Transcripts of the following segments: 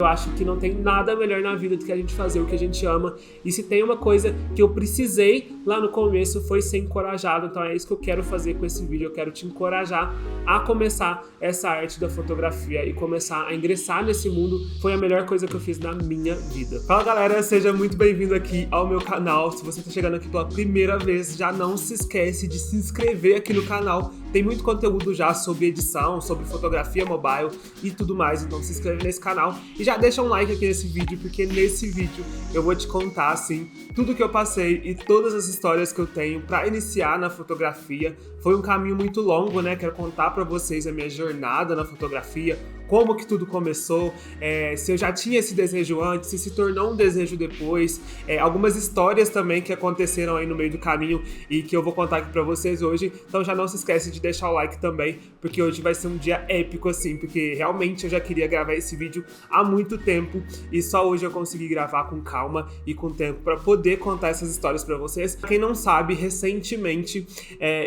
Eu acho que não tem nada melhor na vida do que a gente fazer o que a gente ama. E se tem uma coisa que eu precisei lá no começo foi ser encorajado. Então é isso que eu quero fazer com esse vídeo. Eu quero te encorajar a começar essa arte da fotografia e começar a ingressar nesse mundo. Foi a melhor coisa que eu fiz na minha vida. Fala galera, seja muito bem-vindo aqui ao meu canal. Se você está chegando aqui pela primeira vez, já não se esquece de se inscrever aqui no canal. Tem muito conteúdo já sobre edição, sobre fotografia mobile e tudo mais. Então se inscreve nesse canal e já deixa um like aqui nesse vídeo, porque nesse vídeo eu vou te contar, assim, tudo que eu passei e todas as histórias que eu tenho para iniciar na fotografia. Foi um caminho muito longo, né? Quero contar para vocês a minha jornada na fotografia, como que tudo começou, se eu já tinha esse desejo antes, se tornou um desejo depois, algumas histórias também que aconteceram aí no meio do caminho e que eu vou contar aqui pra vocês hoje. Então já não se esquece de deixar o like também, porque hoje vai ser um dia épico assim, porque realmente eu já queria gravar esse vídeo há muito tempo e só hoje eu consegui gravar com calma e com tempo pra poder contar essas histórias pra vocês. Pra quem não sabe, recentemente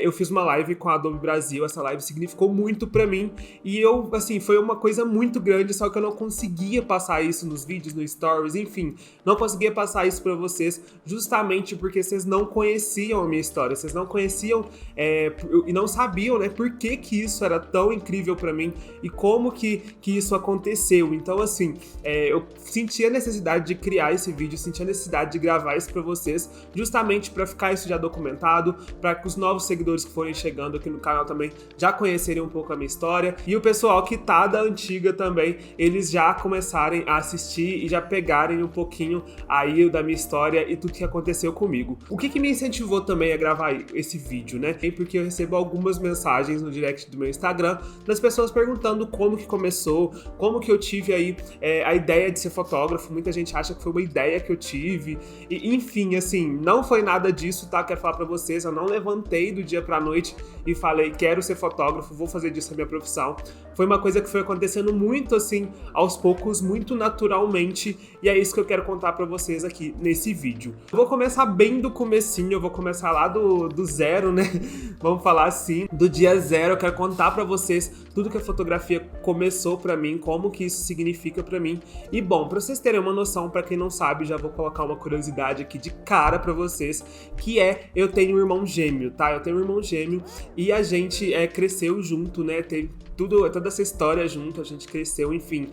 eu fiz uma live com a Adobe Brasil. Essa live significou muito pra mim e eu, assim, foi uma coisa muito grande, só que eu não conseguia passar isso nos vídeos, no stories, enfim, não conseguia passar isso pra vocês, justamente porque vocês não conheciam a minha história, vocês não conheciam e não sabiam, né, por que que isso era tão incrível pra mim e como que isso aconteceu. Então, assim, eu senti a necessidade de criar esse vídeo, senti a necessidade de gravar isso pra vocês, justamente pra ficar isso já documentado, pra que os novos seguidores que forem chegando aqui no canal também já conhecerem um pouco a minha história e o pessoal que tá da antiga também, eles já começarem a assistir e já pegarem um pouquinho aí da minha história e tudo que aconteceu comigo. O que me incentivou também a gravar esse vídeo, né? Porque eu recebo algumas mensagens no direct do meu Instagram das pessoas perguntando como que começou, como que eu tive aí a ideia de ser fotógrafo. Muita gente acha que foi uma ideia que eu tive e, enfim, assim, não foi nada disso, tá? Quero falar pra vocês, eu não levantei do dia pra noite e falei, quero ser fotógrafo, vou fazer disso a minha profissão. Foi uma coisa que foi acontecendo muito assim, aos poucos, muito naturalmente, e é isso que eu quero contar pra vocês aqui nesse vídeo. Eu vou começar bem do comecinho, eu vou começar lá do zero, né? Vamos falar assim, do dia zero. Eu quero contar pra vocês tudo que a fotografia começou pra mim, como que isso significa pra mim. E bom, pra vocês terem uma noção, pra quem não sabe, já vou colocar uma curiosidade aqui de cara pra vocês, que eu tenho um irmão gêmeo, tá? Eu tenho um irmão gêmeo e a gente cresceu junto, né? Teve toda essa história junto, a gente cresceu, enfim,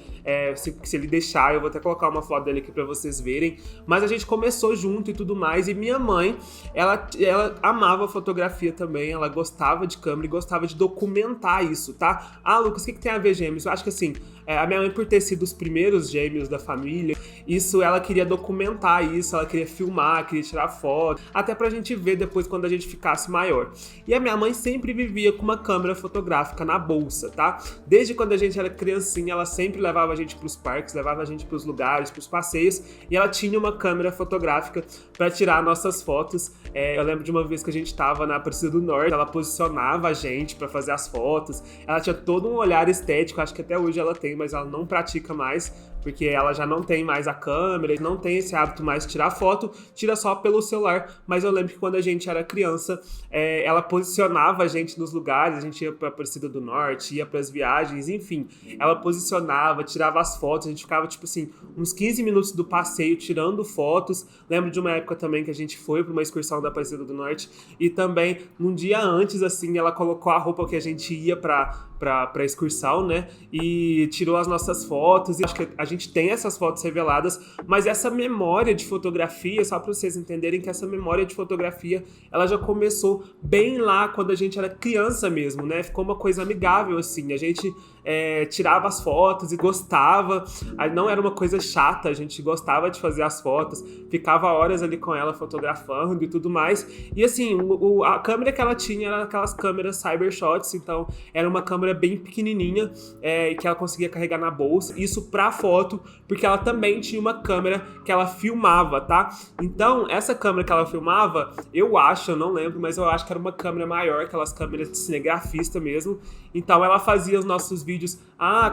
se ele deixar, eu vou até colocar uma foto dele aqui pra vocês verem, mas a gente começou junto e tudo mais, e minha mãe, ela amava fotografia também, ela gostava de câmera e gostava de documentar isso, tá? Ah, Lucas, o que tem a ver gêmeos? Eu acho que assim, a minha mãe, por ter sido os primeiros gêmeos da família, ela queria documentar isso, ela queria filmar, queria tirar foto, até pra gente ver depois quando a gente ficasse maior. E a minha mãe sempre vivia com uma câmera fotográfica na bolsa, tá? Desde quando a gente era criancinha, ela sempre levava a gente pros parques, levava a gente pros lugares, pros passeios, e ela tinha uma câmera fotográfica pra tirar nossas fotos. Eu lembro de uma vez que a gente tava na Aparecida do Norte, ela posicionava a gente pra fazer as fotos, ela tinha todo um olhar estético, acho que até hoje ela tem, mas ela não pratica mais, porque ela já não tem mais a câmera, não tem esse hábito mais de tirar foto, tira só pelo celular. Mas eu lembro que quando a gente era criança, ela posicionava a gente nos lugares, a gente ia pra Aparecida do Norte, ia pras viagens, enfim, ela posicionava, tirava as fotos, a gente ficava, tipo assim, uns 15 minutos do passeio tirando fotos. Lembro de uma época também que a gente foi pra uma excursão da Aparecida do Norte e também, num dia antes, assim, ela colocou a roupa que a gente ia pra excursão, né, e tirou as nossas fotos, e acho que a gente tem essas fotos reveladas, mas essa memória de fotografia, só para vocês entenderem que essa memória de fotografia, ela já começou bem lá quando a gente era criança mesmo, né, ficou uma coisa amigável, assim, a gente tirava as fotos e gostava, não era uma coisa chata, a gente gostava de fazer as fotos, ficava horas ali com ela fotografando e tudo mais, e assim, a câmera que ela tinha era aquelas câmeras Cybershots, então era uma câmera bem pequenininha, que ela conseguia carregar na bolsa, isso pra foto, porque ela também tinha uma câmera que ela filmava, tá? Então, essa câmera que ela filmava, eu não lembro, mas eu acho que era uma câmera maior, aquelas câmeras de cinegrafista mesmo, então ela fazia os nossos vídeos,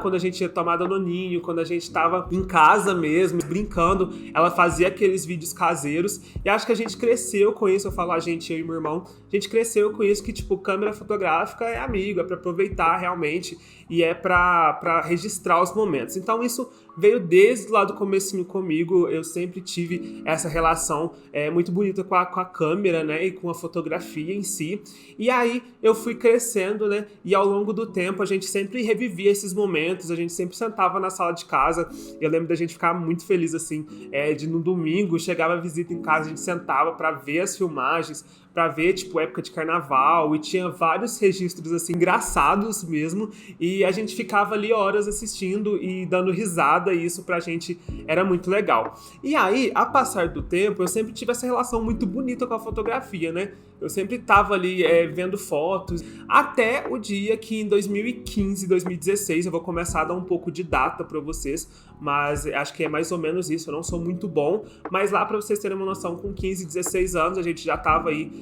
quando a gente ia tomar danoninho, quando a gente tava em casa mesmo, brincando, ela fazia aqueles vídeos caseiros, e acho que a gente cresceu com isso, eu falo a gente, eu e meu irmão, a gente cresceu com isso, que tipo, câmera fotográfica é amigo, é pra aproveitar realmente, e é pra registrar os momentos. Então isso veio desde lá do comecinho comigo. Eu sempre tive essa relação muito bonita com a câmera, né, e com a fotografia em si. E aí eu fui crescendo, né, e ao longo do tempo a gente sempre revivia esses momentos, a gente sempre sentava na sala de casa. Eu lembro da gente ficar muito feliz, assim, de no domingo, chegava a visita em casa, a gente sentava pra ver as filmagens, pra ver, tipo, época de carnaval, e tinha vários registros, assim, engraçados mesmo, e a gente ficava ali horas assistindo e dando risada, e isso pra gente era muito legal. E aí, a passar do tempo, eu sempre tive essa relação muito bonita com a fotografia, né? Eu sempre tava ali vendo fotos, até o dia que em 2015, 2016, eu vou começar a dar um pouco de data pra vocês, mas acho que é mais ou menos isso, eu não sou muito bom, mas lá pra vocês terem uma noção, com 15, 16 anos, a gente já tava aí,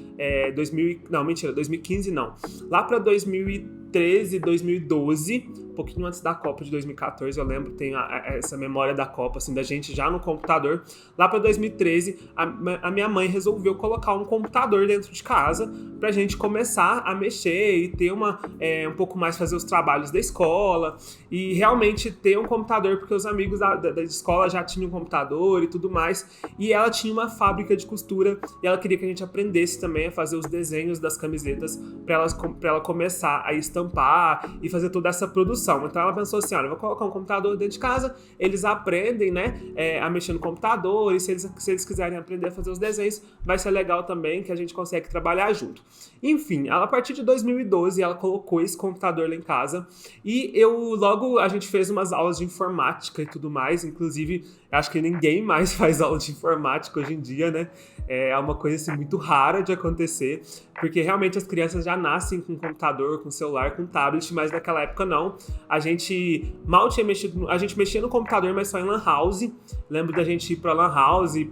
2015 não, lá pra 2013, 2012, um pouquinho antes da Copa de 2014, eu lembro, tenho essa memória da Copa, assim, da gente já no computador. Lá pra 2013, a minha mãe resolveu colocar um computador dentro de casa pra gente começar a mexer e ter um pouco mais, fazer os trabalhos da escola e realmente ter um computador, porque os amigos da escola já tinham um computador e tudo mais, e ela tinha uma fábrica de costura e ela queria que a gente aprendesse também a fazer os desenhos das camisetas pra ela começar a estampar e fazer toda essa produção. Então ela pensou assim, olha, eu vou colocar um computador dentro de casa, eles aprendem, né, a mexer no computador, e se eles quiserem aprender a fazer os desenhos, vai ser legal também, que a gente consegue trabalhar junto. Enfim, a partir de 2012, ela colocou esse computador lá em casa, e logo a gente fez umas aulas de informática e tudo mais, inclusive, acho que ninguém mais faz aula de informática hoje em dia, né, é uma coisa assim muito rara de acontecer, porque realmente as crianças já nascem com computador, com celular, com tablet, mas naquela época não. A gente mal tinha mexido, a gente mexia no computador, mas só em lan house. Lembro da gente ir pra lan house e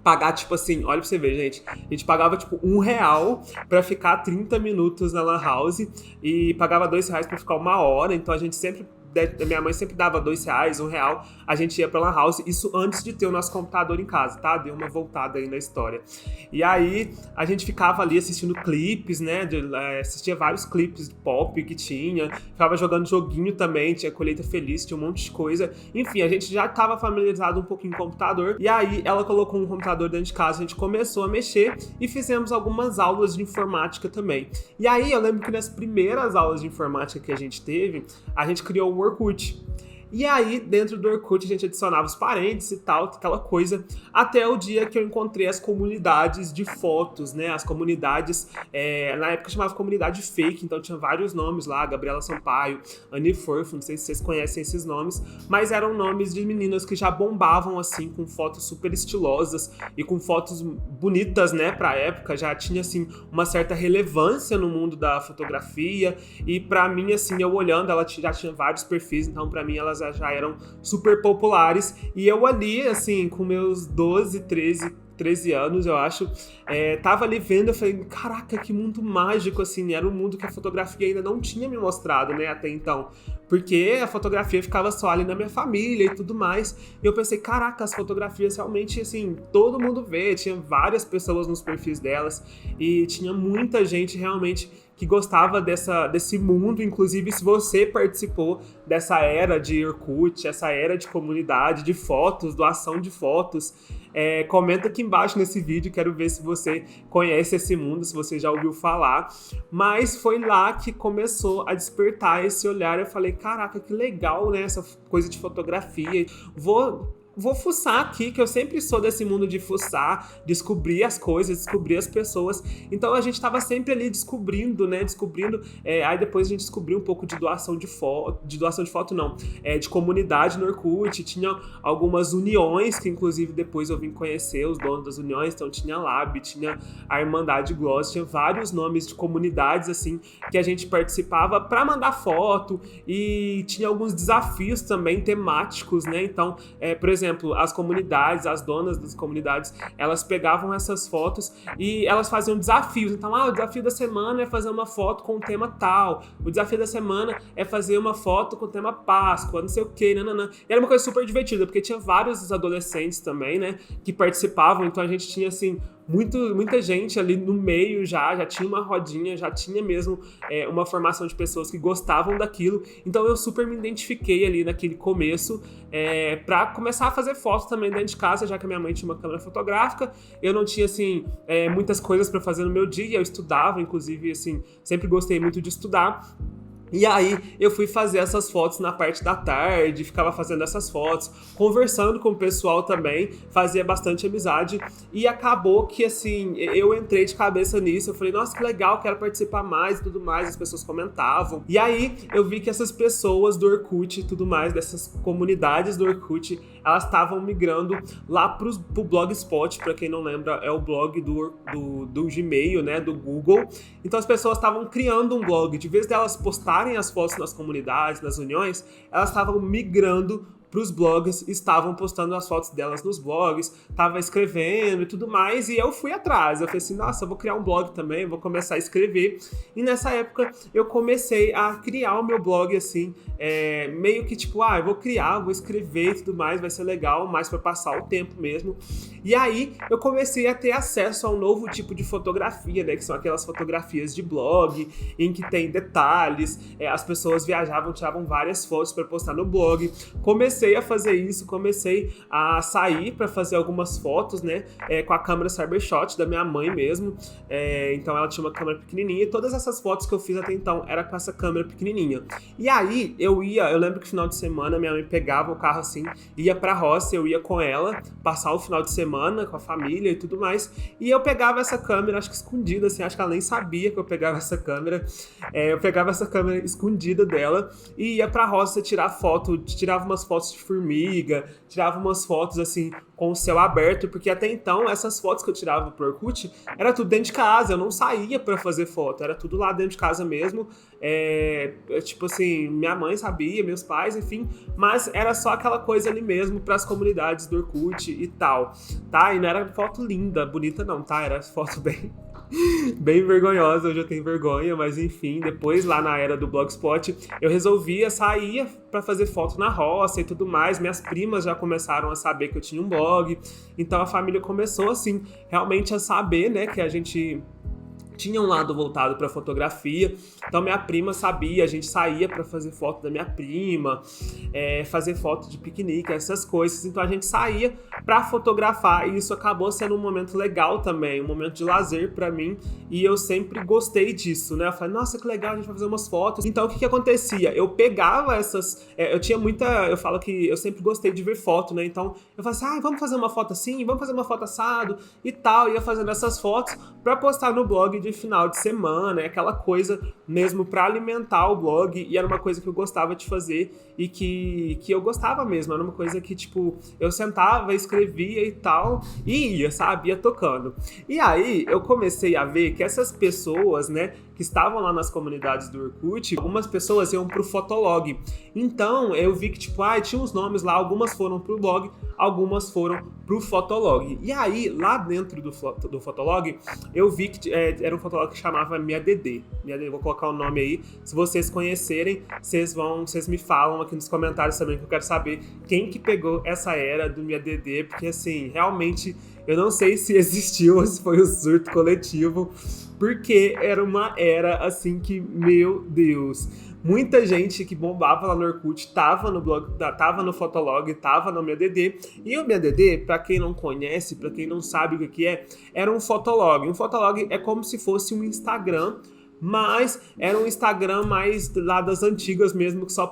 pagar, tipo assim, olha pra você ver, gente, a gente pagava, tipo, R$1 pra ficar 30 minutos na lan house e pagava R$2 pra ficar 1 hora, então a gente sempre... Minha mãe sempre dava R$2, R$1, a gente ia pra lan house, isso antes de ter o nosso computador em casa, tá? Deu uma voltada aí na história. E aí, a gente ficava ali assistindo clipes, né? Assistia vários clipes de pop que tinha, ficava jogando joguinho também, tinha Colheita Feliz, tinha um monte de coisa. Enfim, a gente já tava familiarizado um pouquinho com o computador, e aí ela colocou um computador dentro de casa, a gente começou a mexer e fizemos algumas aulas de informática também. E aí, eu lembro que nas primeiras aulas de informática que a gente teve, a gente criou o Orkut. E aí, dentro do Orkut, a gente adicionava os parentes e tal, aquela coisa, até o dia que eu encontrei as comunidades de fotos, né? As comunidades, na época chamava comunidade fake, então tinha vários nomes lá, Gabriela Sampaio, Annie Furf, não sei se vocês conhecem esses nomes, mas eram nomes de meninas que já bombavam, assim, com fotos super estilosas e com fotos bonitas, né, pra época, já tinha, assim, uma certa relevância no mundo da fotografia, e pra mim, assim, eu olhando, ela já tinha vários perfis, então pra mim elas já eram super populares, e eu ali, assim, com meus 12, 13 anos, eu acho, tava ali vendo, eu falei, caraca, que mundo mágico, assim, era um mundo que a fotografia ainda não tinha me mostrado, né, até então, porque a fotografia ficava só ali na minha família e tudo mais, e eu pensei, caraca, as fotografias realmente, assim, todo mundo vê, tinha várias pessoas nos perfis delas, e tinha muita gente realmente que gostava desse mundo, inclusive se você participou dessa era de Orkut, essa era de comunidade, de fotos, doação de fotos, comenta aqui embaixo nesse vídeo, quero ver se você conhece esse mundo, se você já ouviu falar, mas foi lá que começou a despertar esse olhar, eu falei, caraca, que legal, né, essa coisa de fotografia, vou fuçar aqui, que eu sempre sou desse mundo de fuçar, descobrir as coisas, descobrir as pessoas. Então a gente tava sempre ali descobrindo, né? Aí depois a gente descobriu um pouco de doação de foto não, de comunidade no Orkut. Tinha algumas uniões, que inclusive depois eu vim conhecer os donos das uniões. Então tinha a Lab, tinha a Irmandade Gloss, tinha vários nomes de comunidades, assim, que a gente participava para mandar foto. E tinha alguns desafios também temáticos, né? Então, por exemplo, as comunidades, as donas das comunidades, elas pegavam essas fotos e elas faziam desafios. Então, o desafio da semana é fazer uma foto com o tema tal, o desafio da semana é fazer uma foto com o tema Páscoa, não sei o que, nananã. E era uma coisa super divertida, porque tinha vários adolescentes também, né, que participavam, então a gente tinha, assim, muita gente ali no meio já tinha uma rodinha, já tinha mesmo uma formação de pessoas que gostavam daquilo, então eu super me identifiquei ali naquele começo pra começar a fazer fotos também dentro de casa, já que a minha mãe tinha uma câmera fotográfica, eu não tinha, assim, muitas coisas pra fazer no meu dia, eu estudava, inclusive, assim, sempre gostei muito de estudar. E aí eu fui fazer essas fotos na parte da tarde, ficava fazendo essas fotos, conversando com o pessoal também, fazia bastante amizade e acabou que assim, eu entrei de cabeça nisso, eu falei, nossa, que legal, quero participar mais e tudo mais, as pessoas comentavam. E aí eu vi que essas pessoas do Orkut e tudo mais, dessas comunidades do Orkut, elas estavam migrando lá pro Blogspot, pra quem não lembra, é o blog do Gmail, né, do Google. Então as pessoas estavam criando um blog, de vez delas postarem as fotos nas comunidades, nas uniões, elas estavam migrando para os blogs, estavam postando as fotos delas nos blogs, tava escrevendo e tudo mais, e eu fui atrás, eu falei assim, nossa, eu vou criar um blog também, vou começar a escrever, e nessa época eu comecei a criar o meu blog, assim, meio que tipo, eu vou criar, vou escrever e tudo mais, vai ser legal, mais para passar o tempo mesmo, e aí eu comecei a ter acesso a um novo tipo de fotografia, né, que são aquelas fotografias de blog, em que tem detalhes, as pessoas viajavam, tiravam várias fotos para postar no blog, comecei a fazer isso, comecei a sair para fazer algumas fotos, né, com a câmera Cybershot da minha mãe mesmo, então ela tinha uma câmera pequenininha e todas essas fotos que eu fiz até então era com essa câmera pequenininha. E aí eu lembro que no final de semana minha mãe pegava o carro assim, ia pra roça, eu ia com ela, passar o final de semana com a família e tudo mais, e eu pegava essa câmera, acho que escondida assim, acho que ela nem sabia que eu pegava essa câmera, eu pegava essa câmera escondida dela e ia pra roça tirar foto, tirava umas fotos de formiga, tirava umas fotos assim com o céu aberto, porque até então essas fotos que eu tirava pro Orkut era tudo dentro de casa, eu não saía pra fazer foto, era tudo lá dentro de casa mesmo, tipo assim, minha mãe sabia, meus pais, enfim, mas era só aquela coisa ali mesmo pras comunidades do Orkut e tal, tá? E não era foto linda, bonita não, tá? Era foto bem vergonhosa, hoje eu tenho vergonha, mas enfim, depois lá na era do Blogspot, eu resolvia sair pra fazer foto na roça e tudo mais, minhas primas já começaram a saber que eu tinha um blog, então a família começou assim, realmente a saber, né, que a gente tinha um lado voltado para fotografia, então minha prima sabia, a gente saía para fazer foto da minha prima, fazer foto de piquenique, essas coisas, então a gente saía para fotografar e isso acabou sendo um momento legal também, um momento de lazer para mim e eu sempre gostei disso, né? Eu falei, nossa, que legal, a gente vai fazer umas fotos. Então o que acontecia? Eu pegava essas, eu falo que eu sempre gostei de ver foto, né? Então eu falava assim, vamos fazer uma foto assim, vamos fazer uma foto assado e tal, ia fazendo essas fotos para postar no blog de final de semana, aquela coisa mesmo para alimentar o blog, e era uma coisa que eu gostava de fazer e que eu gostava mesmo, era uma coisa que tipo, eu sentava, escrevia e tal, e ia tocando. E aí eu comecei a ver que essas pessoas, né, que estavam lá nas comunidades do Orkut, algumas pessoas iam pro Fotolog. Então eu vi que tipo, tinha uns nomes lá, algumas foram pro blog, algumas foram pro Fotolog. E aí, lá dentro do Fotolog, eu vi que era um Fotolog que chamava MiaDD. Vou colocar o nome aí. Se vocês conhecerem, vocês me falam aqui nos comentários também, que eu quero saber quem que pegou essa era do MiaDD, porque assim, realmente, eu não sei se existiu ou se foi o surto coletivo, porque era uma era assim que, meu Deus, muita gente que bombava lá no Orkut tava no blog, tava no Fotolog, tava no MiaDD. E o MiaDD, pra quem não conhece, pra quem não sabe o que era um Fotolog. Um Fotolog é como se fosse um Instagram, mas era um Instagram mais lá das antigas mesmo, que só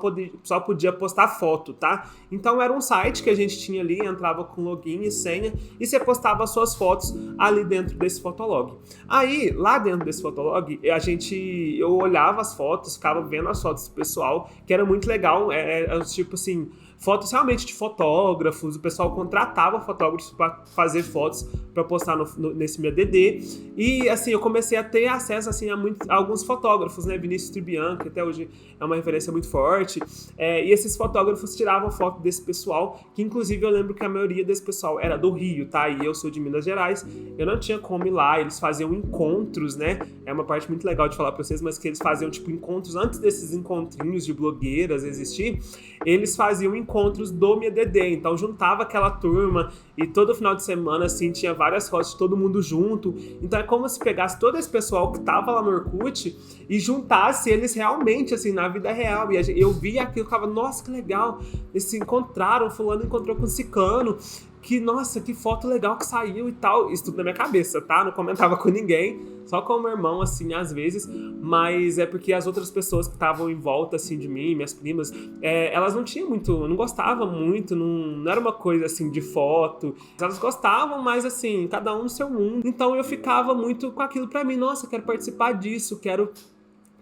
podia postar foto, tá? Então era um site que a gente tinha ali, entrava com login e senha, e você postava as suas fotos ali dentro desse Fotolog. Aí, lá dentro desse Fotolog, eu olhava as fotos, ficava vendo as fotos do pessoal, que era muito legal, era tipo assim, fotos realmente de fotógrafos, o pessoal contratava fotógrafos para fazer fotos para postar nesse MiaDD, e assim, eu comecei a ter acesso assim, a alguns fotógrafos, né, Vinícius Tribian, que até hoje é uma referência muito forte, e esses fotógrafos tiravam foto desse pessoal, que inclusive eu lembro que a maioria desse pessoal era do Rio, tá, e eu sou de Minas Gerais, eu não tinha como ir lá, eles faziam encontros, né, é uma parte muito legal de falar para vocês, mas que eles faziam tipo encontros, antes desses encontrinhos de blogueiras existir, eles faziam encontros encontros do MIADD, então juntava aquela turma e todo final de semana, assim, tinha várias fotos de todo mundo junto. Então é como se pegasse todo esse pessoal que tava lá no Orkut e juntasse eles realmente, assim, na vida real. E eu via aquilo e ficava, nossa, que legal, eles se encontraram, fulano encontrou com ciclano, que, nossa, que foto legal que saiu e tal. Isso tudo na minha cabeça, tá? Não comentava com ninguém, só com o meu irmão, assim, às vezes. Mas é porque as outras pessoas que estavam em volta, assim, de mim, minhas primas, elas não tinham muito, não gostavam muito, não era uma coisa, assim, de foto. Elas gostavam, mas, assim, cada um no seu mundo. Então eu ficava muito com aquilo pra mim. Nossa, quero participar disso, quero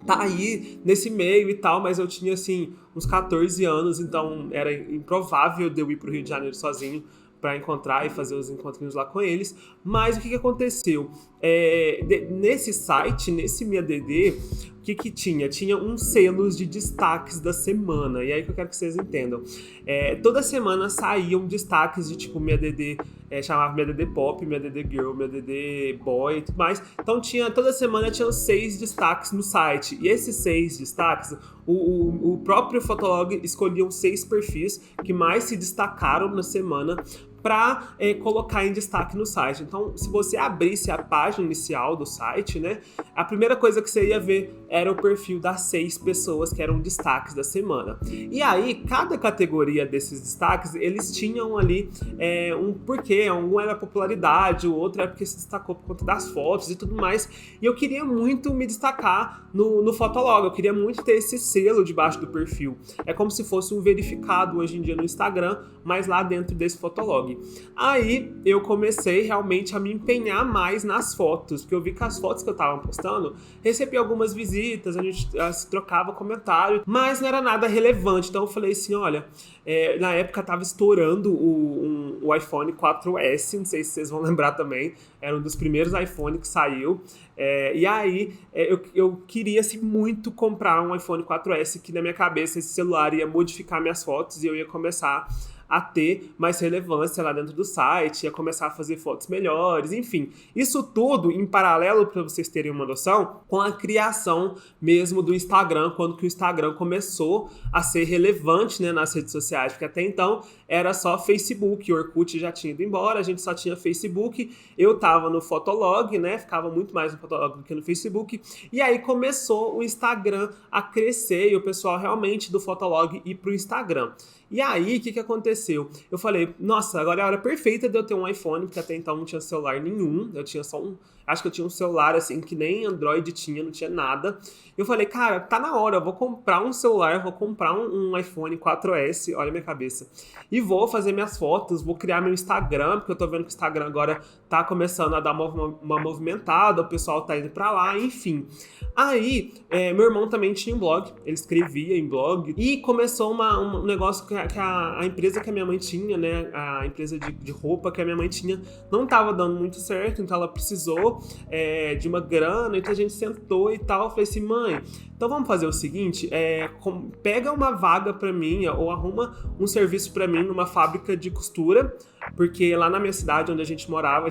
tá aí nesse meio e tal, mas eu tinha, assim, uns 14 anos, então era improvável de eu ir pro Rio de Janeiro sozinho para encontrar e fazer os encontrinhos lá com eles. Mas o que aconteceu? Nesse site, nesse MIADD, o que tinha? Tinha uns selos de destaques da semana. E aí que eu quero que vocês entendam. Toda semana saíam destaques de tipo MIADD, chamava MIADD Pop, MIADD Girl, MIADD Boy e tudo mais. Então toda semana tinham 6 destaques no site. E esses 6 destaques, o próprio Fotolog escolhiam 6 perfis que mais se destacaram na semana para colocar em destaque no site. Então, se você abrisse a página inicial do site, né, a primeira coisa que você ia ver era o perfil das 6 pessoas que eram destaques da semana. E aí, cada categoria desses destaques, eles tinham ali um porquê. Um era popularidade, o outro era porque se destacou por conta das fotos e tudo mais. E eu queria muito me destacar no Fotolog, eu queria muito ter esse selo debaixo do perfil. É como se fosse um verificado hoje em dia no Instagram, mas lá dentro desse Fotolog. Aí eu comecei realmente a me empenhar mais nas fotos, porque eu vi que as fotos que eu tava postando recebi algumas visitas, a gente se trocava comentário, mas não era nada relevante. Então eu falei assim, olha, na época tava estourando o iPhone 4S, não sei se vocês vão lembrar também, era um dos primeiros iPhone que saiu. E aí eu queria assim, muito comprar um iPhone 4S, que na minha cabeça esse celular ia modificar minhas fotos e eu ia começar a ter mais relevância lá dentro do site, ia começar a fazer fotos melhores, enfim. Isso tudo em paralelo, para vocês terem uma noção, com a criação mesmo do Instagram, quando que o Instagram começou a ser relevante, né, nas redes sociais, porque até então era só Facebook, o Orkut já tinha ido embora, a gente só tinha Facebook, eu tava no Fotolog, né, ficava muito mais no Fotolog do que no Facebook, e aí começou o Instagram a crescer e o pessoal realmente do Fotolog ir pro Instagram. E aí, o que aconteceu? Eu falei, nossa, agora é a hora perfeita de eu ter um iPhone, porque até então não tinha celular nenhum, eu tinha só acho que eu tinha um celular assim, que nem Android tinha, não tinha nada. Eu falei, cara, tá na hora, eu vou comprar um celular, vou comprar um iPhone 4S, olha a minha cabeça, e vou fazer minhas fotos, vou criar meu Instagram, porque eu tô vendo que o Instagram agora tá começando a dar uma movimentada, o pessoal tá indo pra lá, enfim. Aí, meu irmão também tinha um blog, ele escrevia em blog, e começou um negócio que a empresa que a minha mãe tinha, né, a empresa de roupa que a minha mãe tinha, não tava dando muito certo, então ela precisou de uma grana, então a gente sentou e tal, eu falei assim, mãe, então vamos fazer o seguinte, pega uma vaga pra mim, ou arruma um serviço pra mim numa fábrica de costura, porque lá na minha cidade onde a gente morava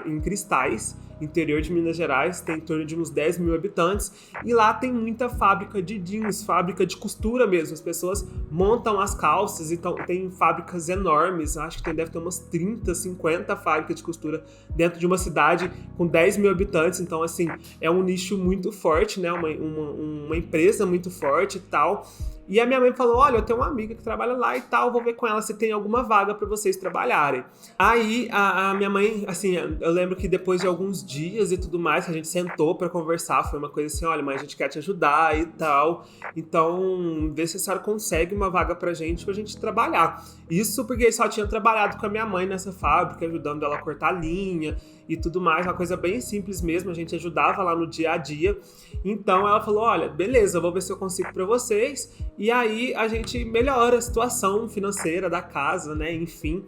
em Cristais, interior de Minas Gerais, tem em torno de uns 10 mil habitantes, e lá tem muita fábrica de jeans, fábrica de costura mesmo, as pessoas montam as calças, então tem fábricas enormes, acho que deve ter umas 30, 50 fábricas de costura dentro de uma cidade com 10 mil habitantes, então assim, é um nicho muito forte, né, uma empresa muito forte e tal. E a minha mãe falou, olha, eu tenho uma amiga que trabalha lá e tal, vou ver com ela se tem alguma vaga pra vocês trabalharem. Aí a minha mãe, assim, eu lembro que depois de alguns dias e tudo mais, que a gente sentou pra conversar, foi uma coisa assim, olha, mãe, a gente quer te ajudar e tal, então vê se a senhora consegue uma vaga pra gente trabalhar. Isso porque eu só tinha trabalhado com a minha mãe nessa fábrica, ajudando ela a cortar linha e tudo mais, uma coisa bem simples mesmo, a gente ajudava lá no dia a dia. Então ela falou, olha, beleza, eu vou ver se eu consigo pra vocês, e aí a gente melhora a situação financeira da casa, né, enfim.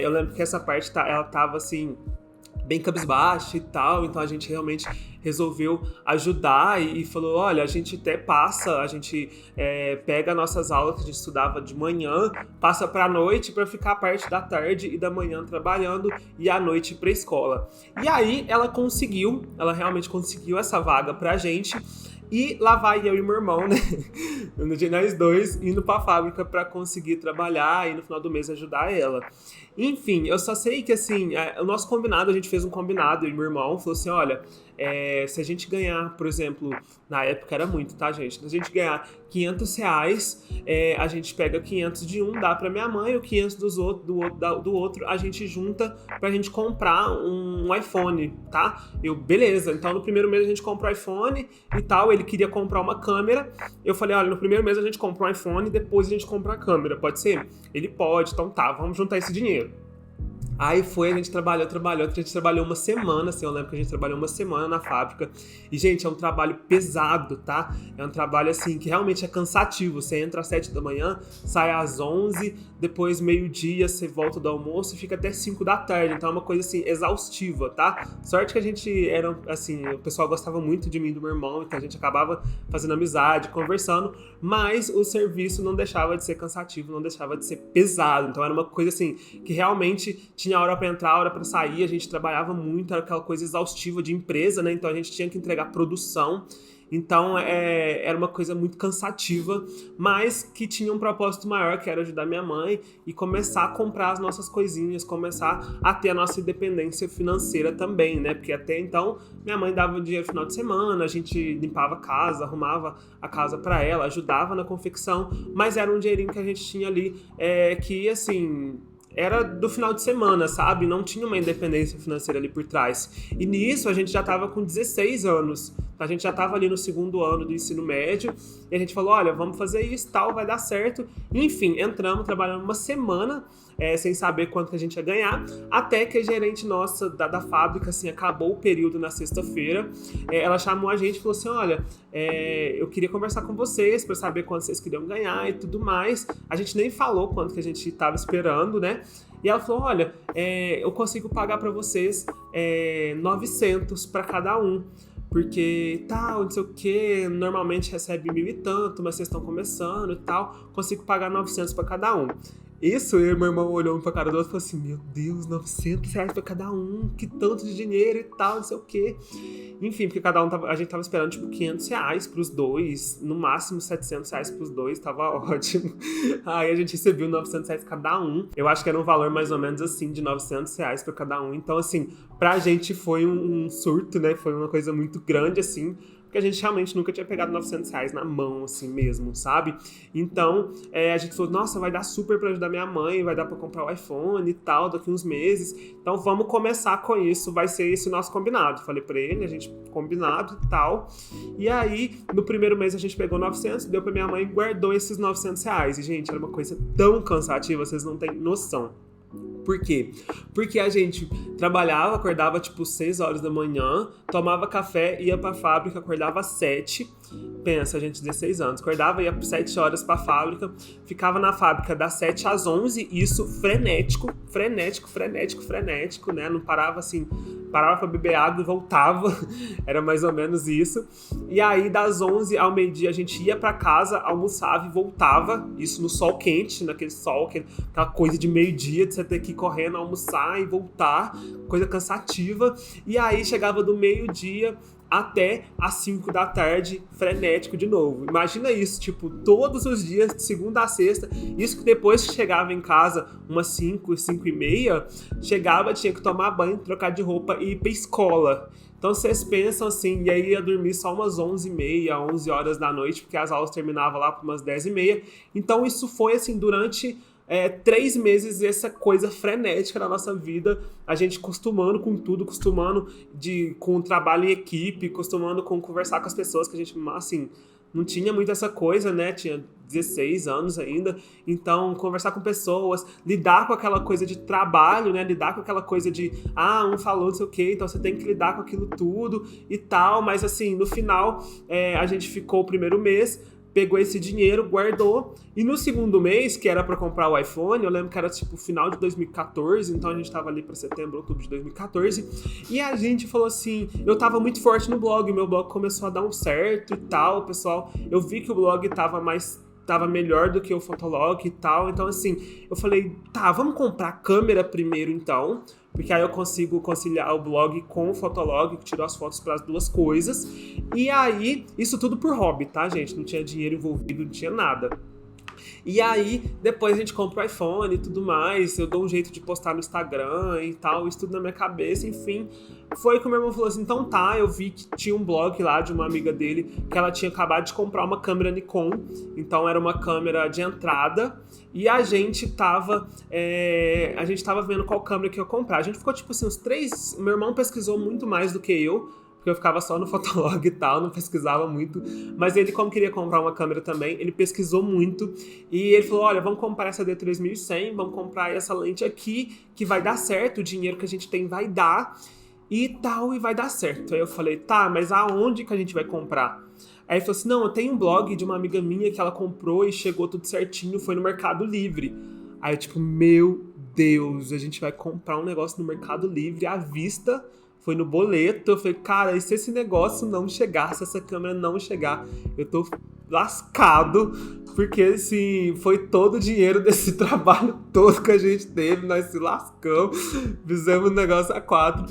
Eu lembro que essa parte, ela tava assim, bem cabisbaixa e tal, então a gente realmente resolveu ajudar e falou, olha, a gente até passa, a gente pega nossas aulas que a gente estudava de manhã, passa pra noite pra ficar a parte da tarde e da manhã trabalhando e à noite pra escola. E aí ela realmente conseguiu essa vaga pra gente. E lá vai eu e meu irmão, né? No dia nós dois indo pra fábrica pra conseguir trabalhar e no final do mês ajudar ela. Enfim, eu só sei que assim, o nosso combinado, a gente fez um combinado, eu e meu irmão, falou assim, olha, se a gente ganhar, por exemplo, na época era muito, tá, gente? Se a gente ganhar R$ 500, a gente pega 500 de um, dá pra minha mãe, o 500 do outro a gente junta pra gente comprar um iPhone, tá? Beleza, então no primeiro mês a gente compra o iPhone e tal, ele queria comprar uma câmera, eu falei, olha, no primeiro mês a gente compra um iPhone, depois a gente compra a câmera, pode ser? Ele pode, então tá, vamos juntar esse dinheiro. Aí foi, a gente trabalhou uma semana, assim, eu lembro que a gente trabalhou uma semana na fábrica. E, gente, é um trabalho pesado, tá? É um trabalho, assim, que realmente é cansativo. Você entra às 7 da manhã, sai às 11, depois meio-dia você volta do almoço e fica até 5 da tarde. Então é uma coisa, assim, exaustiva, tá? Sorte que a gente era, assim, o pessoal gostava muito de mim e do meu irmão, então a gente acabava fazendo amizade, conversando, mas o serviço não deixava de ser cansativo, não deixava de ser pesado. Então era uma coisa, assim, que realmente tinha hora pra entrar, hora pra sair, a gente trabalhava muito, era aquela coisa exaustiva de empresa, né? Então a gente tinha que entregar produção. Então era uma coisa muito cansativa, mas que tinha um propósito maior, que era ajudar minha mãe e começar a comprar as nossas coisinhas, começar a ter a nossa independência financeira também, né? Porque até então minha mãe dava dinheiro no final de semana, a gente limpava a casa, arrumava a casa para ela, ajudava na confecção, mas era um dinheirinho que a gente tinha ali que, assim, era do final de semana, sabe? Não tinha uma independência financeira ali por trás. E nisso a gente já estava com 16 anos. A gente já estava ali no segundo ano do ensino médio. E a gente falou, olha, vamos fazer isso, tal, vai dar certo. Enfim, entramos, trabalhamos uma semana, sem saber quanto que a gente ia ganhar. Até que a gerente nossa da fábrica, assim, acabou o período na sexta-feira. Ela chamou a gente e falou assim, olha, eu queria conversar com vocês para saber quanto vocês queriam ganhar e tudo mais. A gente nem falou quanto que a gente estava esperando, né? E ela falou, olha, eu consigo pagar para vocês 900 para cada um. Porque tal, não sei o que, normalmente recebe 1.000 e tanto, mas vocês estão começando e tal, consigo pagar 900 para cada um. Isso, eu e meu irmão olhou um pra cara do outro e falou assim, meu Deus, R$ 900 pra cada um, que tanto de dinheiro e tal, não sei o quê. Enfim, porque a gente tava esperando tipo R$ 500 pros dois, no máximo R$ 700 pros dois, tava ótimo. Aí a gente recebeu R$ 900 cada um, eu acho que era um valor mais ou menos assim, de R$ 900 pra cada um. Então assim, pra gente foi um surto, né, foi uma coisa muito grande assim, porque a gente realmente nunca tinha pegado R$ 900 na mão, assim mesmo, sabe? Então, a gente falou, nossa, vai dar super pra ajudar minha mãe, vai dar pra comprar o iPhone e tal, daqui uns meses. Então, vamos começar com isso, vai ser esse o nosso combinado. Falei pra ele, a gente combinado e tal. E aí, no primeiro mês a gente pegou 900, deu pra minha mãe e guardou esses R$ 900. E, gente, era uma coisa tão cansativa, vocês não têm noção. Por quê? Porque a gente trabalhava, acordava tipo 6 horas da manhã, tomava café, ia pra fábrica, acordava às 7. Pensa, a gente 16 anos, acordava, ia por 7 horas pra fábrica, ficava na fábrica das 7 às 11, isso frenético, né? Não parava assim, parava pra beber água e voltava, era mais ou menos isso. E aí das 11 ao meio-dia a gente ia pra casa, almoçava e voltava, isso no sol quente, naquele sol, aquela coisa de meio-dia, de você ter que ir correndo, almoçar e voltar, coisa cansativa. E aí chegava do meio-dia até às 5 da tarde, frenético de novo. Imagina isso, tipo, todos os dias, de segunda a sexta. Isso que depois que chegava em casa, umas 5 e meia, chegava, tinha que tomar banho, trocar de roupa e ir pra escola. Então vocês pensam assim, e aí ia dormir só umas 11h30, 11 horas da noite, porque as aulas terminavam lá por umas 10h30. Então isso foi assim, durante 3 meses, essa coisa frenética na nossa vida, a gente acostumando com tudo, acostumando com o trabalho em equipe, acostumando com conversar com as pessoas, que a gente, assim, não tinha muito essa coisa, né? Tinha 16 anos ainda, então conversar com pessoas, lidar com aquela coisa de trabalho, né? Lidar com aquela coisa de, um falou não sei o quê, então você tem que lidar com aquilo tudo e tal, mas assim, no final, a gente ficou o primeiro mês, pegou esse dinheiro, guardou, e no segundo mês, que era pra comprar o iPhone, eu lembro que era tipo final de 2014, então a gente tava ali pra setembro, outubro de 2014, e a gente falou assim, eu tava muito forte no blog, meu blog começou a dar um certo e tal, pessoal, eu vi que o blog tava melhor do que o Fotolog e tal, então assim, eu falei, tá, vamos comprar câmera primeiro então, porque aí eu consigo conciliar o blog com o Fotolog, que tirou as fotos para as duas coisas. E aí, isso tudo por hobby, tá, gente? Não tinha dinheiro envolvido, não tinha nada. E aí, depois a gente compra o iPhone e tudo mais, eu dou um jeito de postar no Instagram e tal, isso tudo na minha cabeça, enfim. Foi que o meu irmão falou assim, então tá, eu vi que tinha um blog lá de uma amiga dele, que ela tinha acabado de comprar uma câmera Nikon, então era uma câmera de entrada, e a gente tava vendo qual câmera que eu ia comprar. A gente ficou tipo assim, meu irmão pesquisou muito mais do que eu, porque eu ficava só no Fotolog e tal, não pesquisava muito. Mas ele, como queria comprar uma câmera também, ele pesquisou muito. E ele falou, olha, vamos comprar essa D3100, vamos comprar essa lente aqui, que vai dar certo, o dinheiro que a gente tem vai dar, e tal, e vai dar certo. Aí eu falei, tá, mas aonde que a gente vai comprar? Aí ele falou assim, não, eu tenho um blog de uma amiga minha que ela comprou e chegou tudo certinho, foi no Mercado Livre. Aí eu tipo, meu Deus, a gente vai comprar um negócio no Mercado Livre à vista. Foi no boleto, eu falei, cara, e se esse negócio não chegar, se essa câmera não chegar, eu tô lascado, porque assim, foi todo o dinheiro desse trabalho todo que a gente teve, nós se lascamos, fizemos um negócio a 4.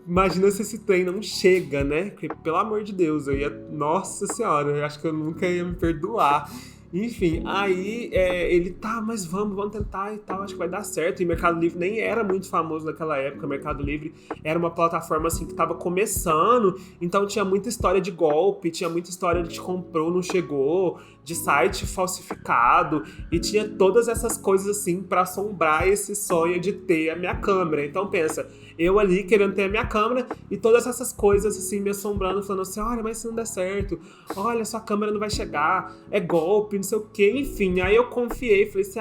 Imagina se esse trem não chega, né? Porque, pelo amor de Deus, eu ia... Nossa Senhora, eu acho que eu nunca ia me perdoar. Enfim, aí ele, tá, mas vamos tentar e tal, acho que vai dar certo. E Mercado Livre nem era muito famoso naquela época. Mercado Livre era uma plataforma assim que tava começando, então tinha muita história de golpe, tinha muita história de comprou, não chegou, de site falsificado, e tinha todas essas coisas assim pra assombrar esse sonho de ter a minha câmera. Então pensa, eu ali querendo ter a minha câmera e todas essas coisas assim me assombrando, falando assim, olha, mas se não der certo, olha, sua câmera não vai chegar, é golpe, não sei o que, enfim. Aí eu confiei, falei assim,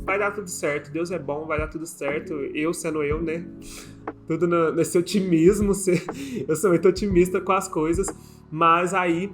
vai dar tudo certo, Deus é bom, vai dar tudo certo, eu sendo eu, né? Tudo nesse otimismo, eu sou muito otimista com as coisas, mas aí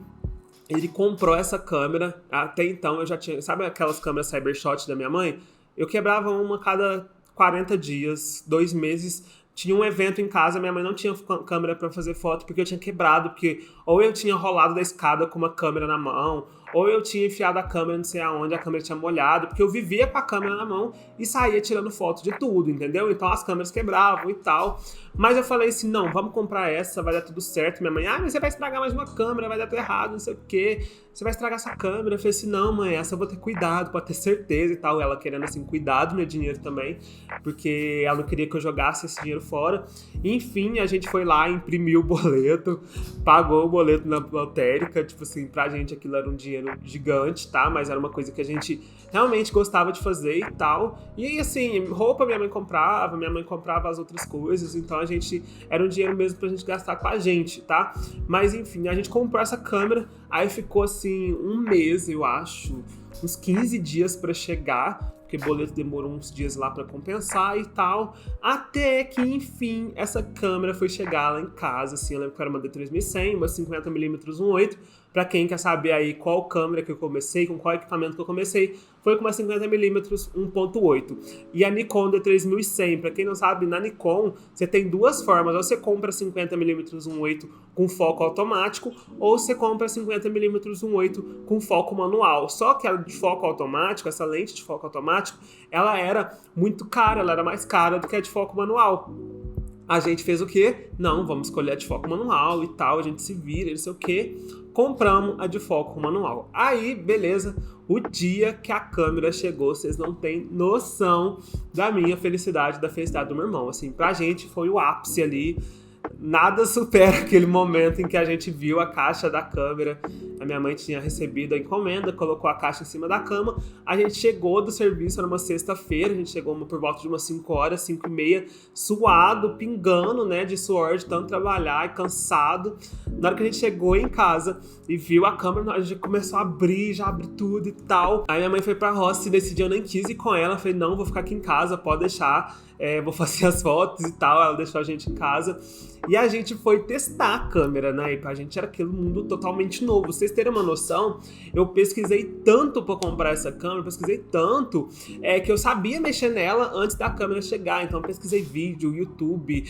ele comprou essa câmera. Até então eu já tinha, sabe aquelas câmeras Cybershot da minha mãe? Eu quebrava uma a cada 40 dias, 2 meses, tinha um evento em casa, minha mãe não tinha câmera pra fazer foto porque eu tinha quebrado, porque ou eu tinha rolado da escada com uma câmera na mão, ou eu tinha enfiado a câmera não sei aonde, a câmera tinha molhado, porque eu vivia com a câmera na mão e saía tirando foto de tudo, entendeu? Então as câmeras quebravam e tal. Mas eu falei assim, não, vamos comprar essa, vai dar tudo certo. Minha mãe, mas você vai estragar mais uma câmera, vai dar tudo errado, não sei o quê. Você vai estragar essa câmera. Eu falei assim, não, mãe, essa eu vou ter cuidado, pode ter certeza e tal. Ela querendo, assim, cuidar do meu dinheiro também, porque ela não queria que eu jogasse esse dinheiro fora. Enfim, a gente foi lá, imprimiu o boleto, pagou o boleto na lotérica. Tipo assim, pra gente aquilo era um dinheiro gigante, tá? Mas era uma coisa que a gente realmente gostava de fazer e tal. E aí, assim, roupa minha mãe comprava as outras coisas, então a gente, era um dinheiro mesmo pra gente gastar com a gente, tá? Mas enfim, a gente comprou essa câmera, aí ficou assim, um mês, eu acho, uns 15 dias pra chegar, porque o boleto demorou uns dias lá pra compensar e tal, até que, enfim, essa câmera foi chegar lá em casa, assim, eu lembro que era uma D3100, uma 50mm 1.8, pra quem quer saber aí qual câmera que eu comecei, com qual equipamento que eu comecei, foi com uma 50mm 1.8. E a Nikon D3100, pra quem não sabe, na Nikon você tem duas formas, ou você compra 50mm 1.8 com foco automático, ou você compra 50mm 1.8 com foco manual. Só que a de foco automático, essa lente de foco automático, ela era muito cara, ela era mais cara do que a de foco manual. A gente fez o quê? Não, vamos escolher a de foco manual e tal, a gente se vira, não sei o quê. Compramos a de foco manual. Aí, beleza, o dia que a câmera chegou, vocês não têm noção da minha felicidade, da felicidade do meu irmão. Assim, pra gente foi o ápice ali. Nada supera aquele momento em que a gente viu a caixa da câmera. A minha mãe tinha recebido a encomenda, colocou a caixa em cima da cama. A gente chegou do serviço, era uma sexta-feira, a gente chegou por volta de umas 5 horas, 5h30, suado, pingando, né, de suor, de tanto trabalhar e cansado. Na hora que a gente chegou em casa e viu a câmera, a gente começou a abrir, já abriu tudo e tal. Aí minha mãe foi pra roça e decidiu, eu nem quis ir com ela. Falei, não, vou ficar aqui em casa, pode deixar. Vou fazer as fotos e tal, ela deixou a gente em casa. E a gente foi testar a câmera, né? E pra gente era aquele mundo totalmente novo. Pra vocês terem uma noção, eu pesquisei tanto pra comprar essa câmera, pesquisei tanto, que eu sabia mexer nela antes da câmera chegar. Então eu pesquisei vídeo, YouTube,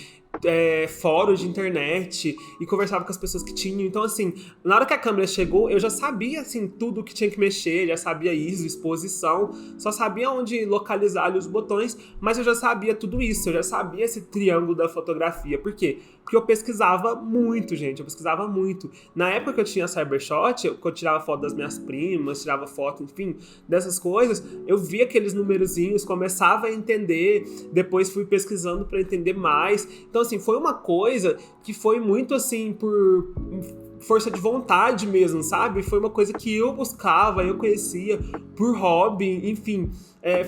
fóruns de internet e conversava com as pessoas que tinham. Então, assim, na hora que a câmera chegou, eu já sabia, assim, tudo que tinha que mexer, já sabia ISO, exposição, só sabia onde localizar ali os botões, mas eu já sabia tudo isso, eu já sabia esse triângulo da fotografia. Por quê? Porque eu pesquisava muito, gente, eu pesquisava muito. Na época que eu tinha Cybershot, que eu tirava foto das minhas primas, tirava foto, enfim, dessas coisas, eu via aqueles numerozinhos, começava a entender, depois fui pesquisando para entender mais. Então, assim, foi uma coisa que foi muito, assim, por força de vontade mesmo, sabe? Foi uma coisa que eu buscava, eu conhecia por hobby, enfim.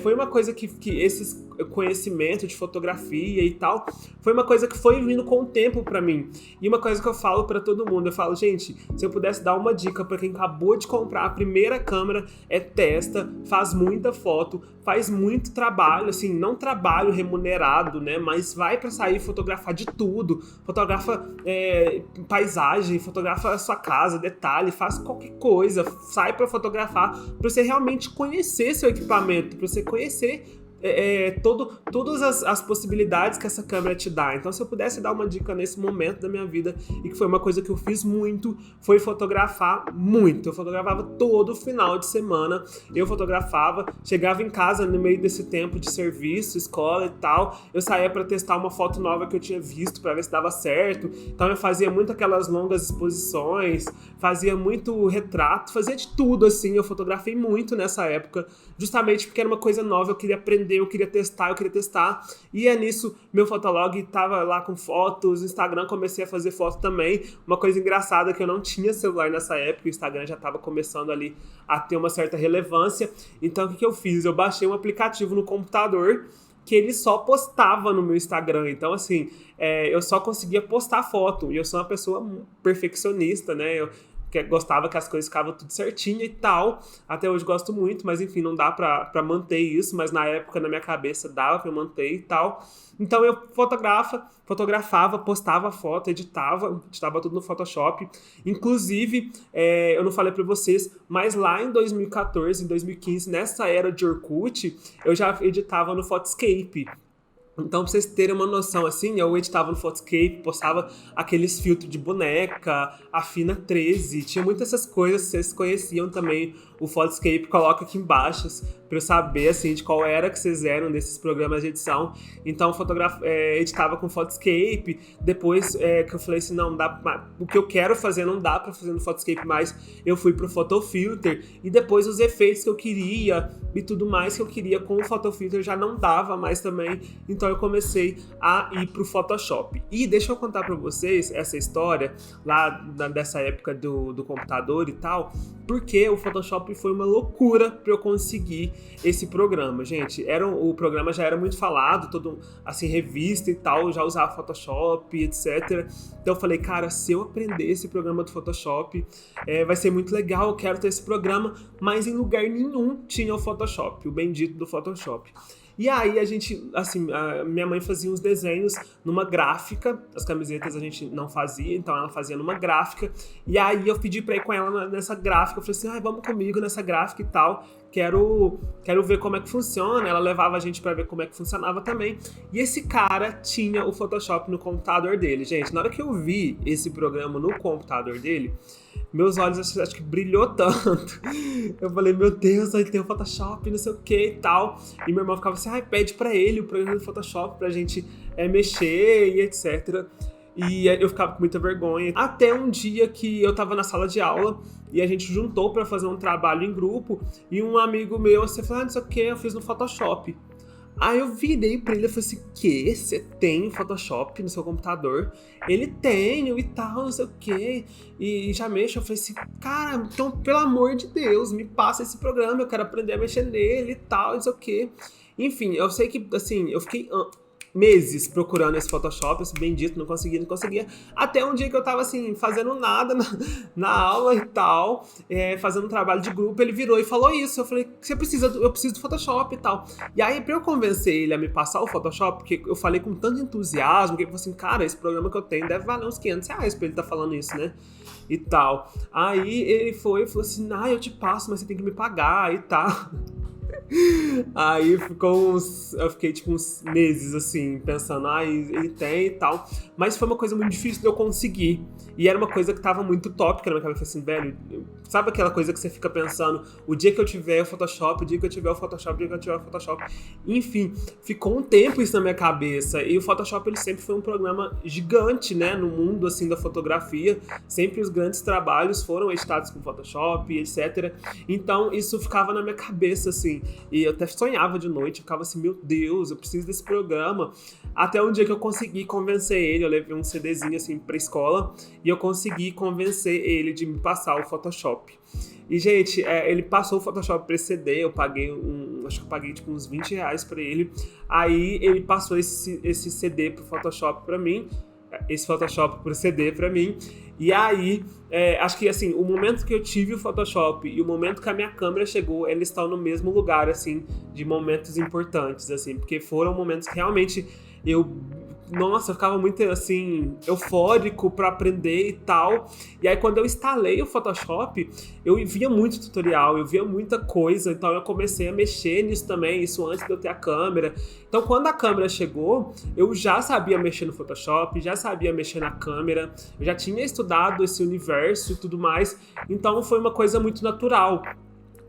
Foi uma coisa que esse conhecimento de fotografia e tal, foi uma coisa que foi vindo com o tempo pra mim. E uma coisa que eu falo pra todo mundo, eu falo, gente, se eu pudesse dar uma dica pra quem acabou de comprar a primeira câmera, testa, faz muita foto, faz muito trabalho, assim, não trabalho remunerado, né, mas vai pra sair fotografar de tudo, fotografa paisagem, fotografa a sua casa, detalhe, faz qualquer coisa, sai pra fotografar, pra você realmente conhecer seu equipamento, pra você conhecer todas as possibilidades que essa câmera te dá. Então, se eu pudesse dar uma dica nesse momento da minha vida, e que foi uma coisa que eu fiz muito, foi fotografar muito. Eu fotografava todo final de semana, eu fotografava, chegava em casa no meio desse tempo de serviço, escola e tal, eu saía para testar uma foto nova que eu tinha visto para ver se dava certo. Então eu fazia muito aquelas longas exposições, fazia muito retrato, fazia de tudo, assim. Eu fotografei muito nessa época, justamente porque era uma coisa nova, eu queria aprender, eu queria testar, e nisso meu fotolog tava lá com fotos, o Instagram comecei a fazer foto também. Uma coisa engraçada é que eu não tinha celular nessa época, o Instagram já tava começando ali a ter uma certa relevância, então o que eu fiz? Eu baixei um aplicativo no computador que ele só postava no meu Instagram, então assim, eu só conseguia postar foto, e eu sou uma pessoa perfeccionista, né, eu gostava que as coisas ficavam tudo certinho e tal. Até hoje gosto muito, mas enfim, não dá pra manter isso, mas na época, na minha cabeça, dava pra manter e tal. Então eu fotografava, postava foto, editava tudo no Photoshop. Inclusive, eu não falei pra vocês, mas lá em 2014, em 2015, nessa era de Orkut, eu já editava no Photoscape. Então, pra vocês terem uma noção, assim, eu editava no Photoscape, postava aqueles filtros de boneca, a Fina 13, tinha muitas essas coisas, vocês conheciam também o Photoscape, coloca aqui embaixo pra eu saber, assim, de qual era que vocês eram desses programas de edição. Então, editava com Photoscape, depois que eu falei assim, não dá, o que eu quero fazer não dá pra fazer no Photoscape mais, eu fui pro Photofilter, e depois os efeitos que eu queria e tudo mais que eu queria com o Photofilter já não dava mais também, então eu comecei a ir pro Photoshop. E deixa eu contar pra vocês essa história lá dessa época do computador e tal, porque o Photoshop foi uma loucura pra eu conseguir esse programa, gente. O programa já era muito falado, todo assim, revista e tal, já usava Photoshop, etc. Então eu falei, cara, se eu aprender esse programa do Photoshop, vai ser muito legal, eu quero ter esse programa, mas em lugar nenhum tinha o Photoshop, o bendito do Photoshop. E aí a gente, assim, a minha mãe fazia uns desenhos numa gráfica, as camisetas a gente não fazia, então ela fazia numa gráfica, e aí eu pedi pra ir com ela nessa gráfica, eu falei assim, vamos comigo nessa gráfica e tal, quero ver como é que funciona. Ela levava a gente pra ver como é que funcionava também, e esse cara tinha o Photoshop no computador dele, gente. Na hora que eu vi esse programa no computador dele, meus olhos acho que brilhou tanto. Eu falei, meu Deus, ele tem o Photoshop, não sei o que e tal. E meu irmão ficava assim, pede pra ele o programa do Photoshop pra gente mexer e etc. E eu ficava com muita vergonha. Até um dia que eu tava na sala de aula e a gente juntou pra fazer um trabalho em grupo, e um amigo meu, você falou, não sei o que, eu fiz no Photoshop. Aí eu virei pra ele e falei assim, que? Você tem Photoshop no seu computador? Ele tem e tal, não sei o que. E já mexo, eu falei assim, cara, então pelo amor de Deus, me passa esse programa, eu quero aprender a mexer nele e tal, não sei o que. Enfim, eu sei que, assim, eu fiquei meses procurando esse Photoshop, esse bendito, não conseguia, até um dia que eu tava assim, fazendo nada na aula e tal, fazendo um trabalho de grupo, ele virou e falou isso. Eu falei, eu preciso do Photoshop e tal. E aí, pra eu convencer ele a me passar o Photoshop, porque eu falei com tanto entusiasmo, que ele falou assim, cara, esse programa que eu tenho deve valer uns R$500 pra ele tá falando isso, né? E tal. Aí ele foi e falou assim, eu te passo, mas você tem que me pagar e tal. Aí eu fiquei tipo uns meses assim, pensando, ele tem e tal. Mas foi uma coisa muito difícil de eu conseguir. E era uma coisa que tava muito tópica na minha cabeça, assim, velho. Sabe aquela coisa que você fica pensando, o dia que eu tiver o Photoshop, o dia que eu tiver o Photoshop, o dia que eu tiver o Photoshop. Enfim, ficou um tempo isso na minha cabeça. E o Photoshop, ele sempre foi um programa gigante, né, no mundo, assim, da fotografia. Sempre os grandes trabalhos foram editados com Photoshop, etc. Então, isso ficava na minha cabeça, assim. E eu até sonhava de noite, eu ficava assim, meu Deus, eu preciso desse programa. Até um dia que eu consegui convencer ele, eu levei um CDzinho, assim, pra escola, e eu consegui convencer ele de me passar o Photoshop. E, gente, ele passou o Photoshop pra esse CD, eu paguei acho que eu paguei tipo uns R$20 pra ele. Aí ele passou esse CD pro Photoshop pra mim, esse Photoshop pro CD pra mim. E aí, acho que assim, o momento que eu tive o Photoshop e o momento que a minha câmera chegou, eles estão no mesmo lugar, assim, de momentos importantes, assim, porque foram momentos que realmente eu ficava muito, assim, eufórico pra aprender e tal. E aí, quando eu instalei o Photoshop, eu via muito tutorial, eu via muita coisa. Então, eu comecei a mexer nisso também, isso antes de eu ter a câmera. Então, quando a câmera chegou, eu já sabia mexer no Photoshop, já sabia mexer na câmera. Eu já tinha estudado esse universo e tudo mais. Então, foi uma coisa muito natural.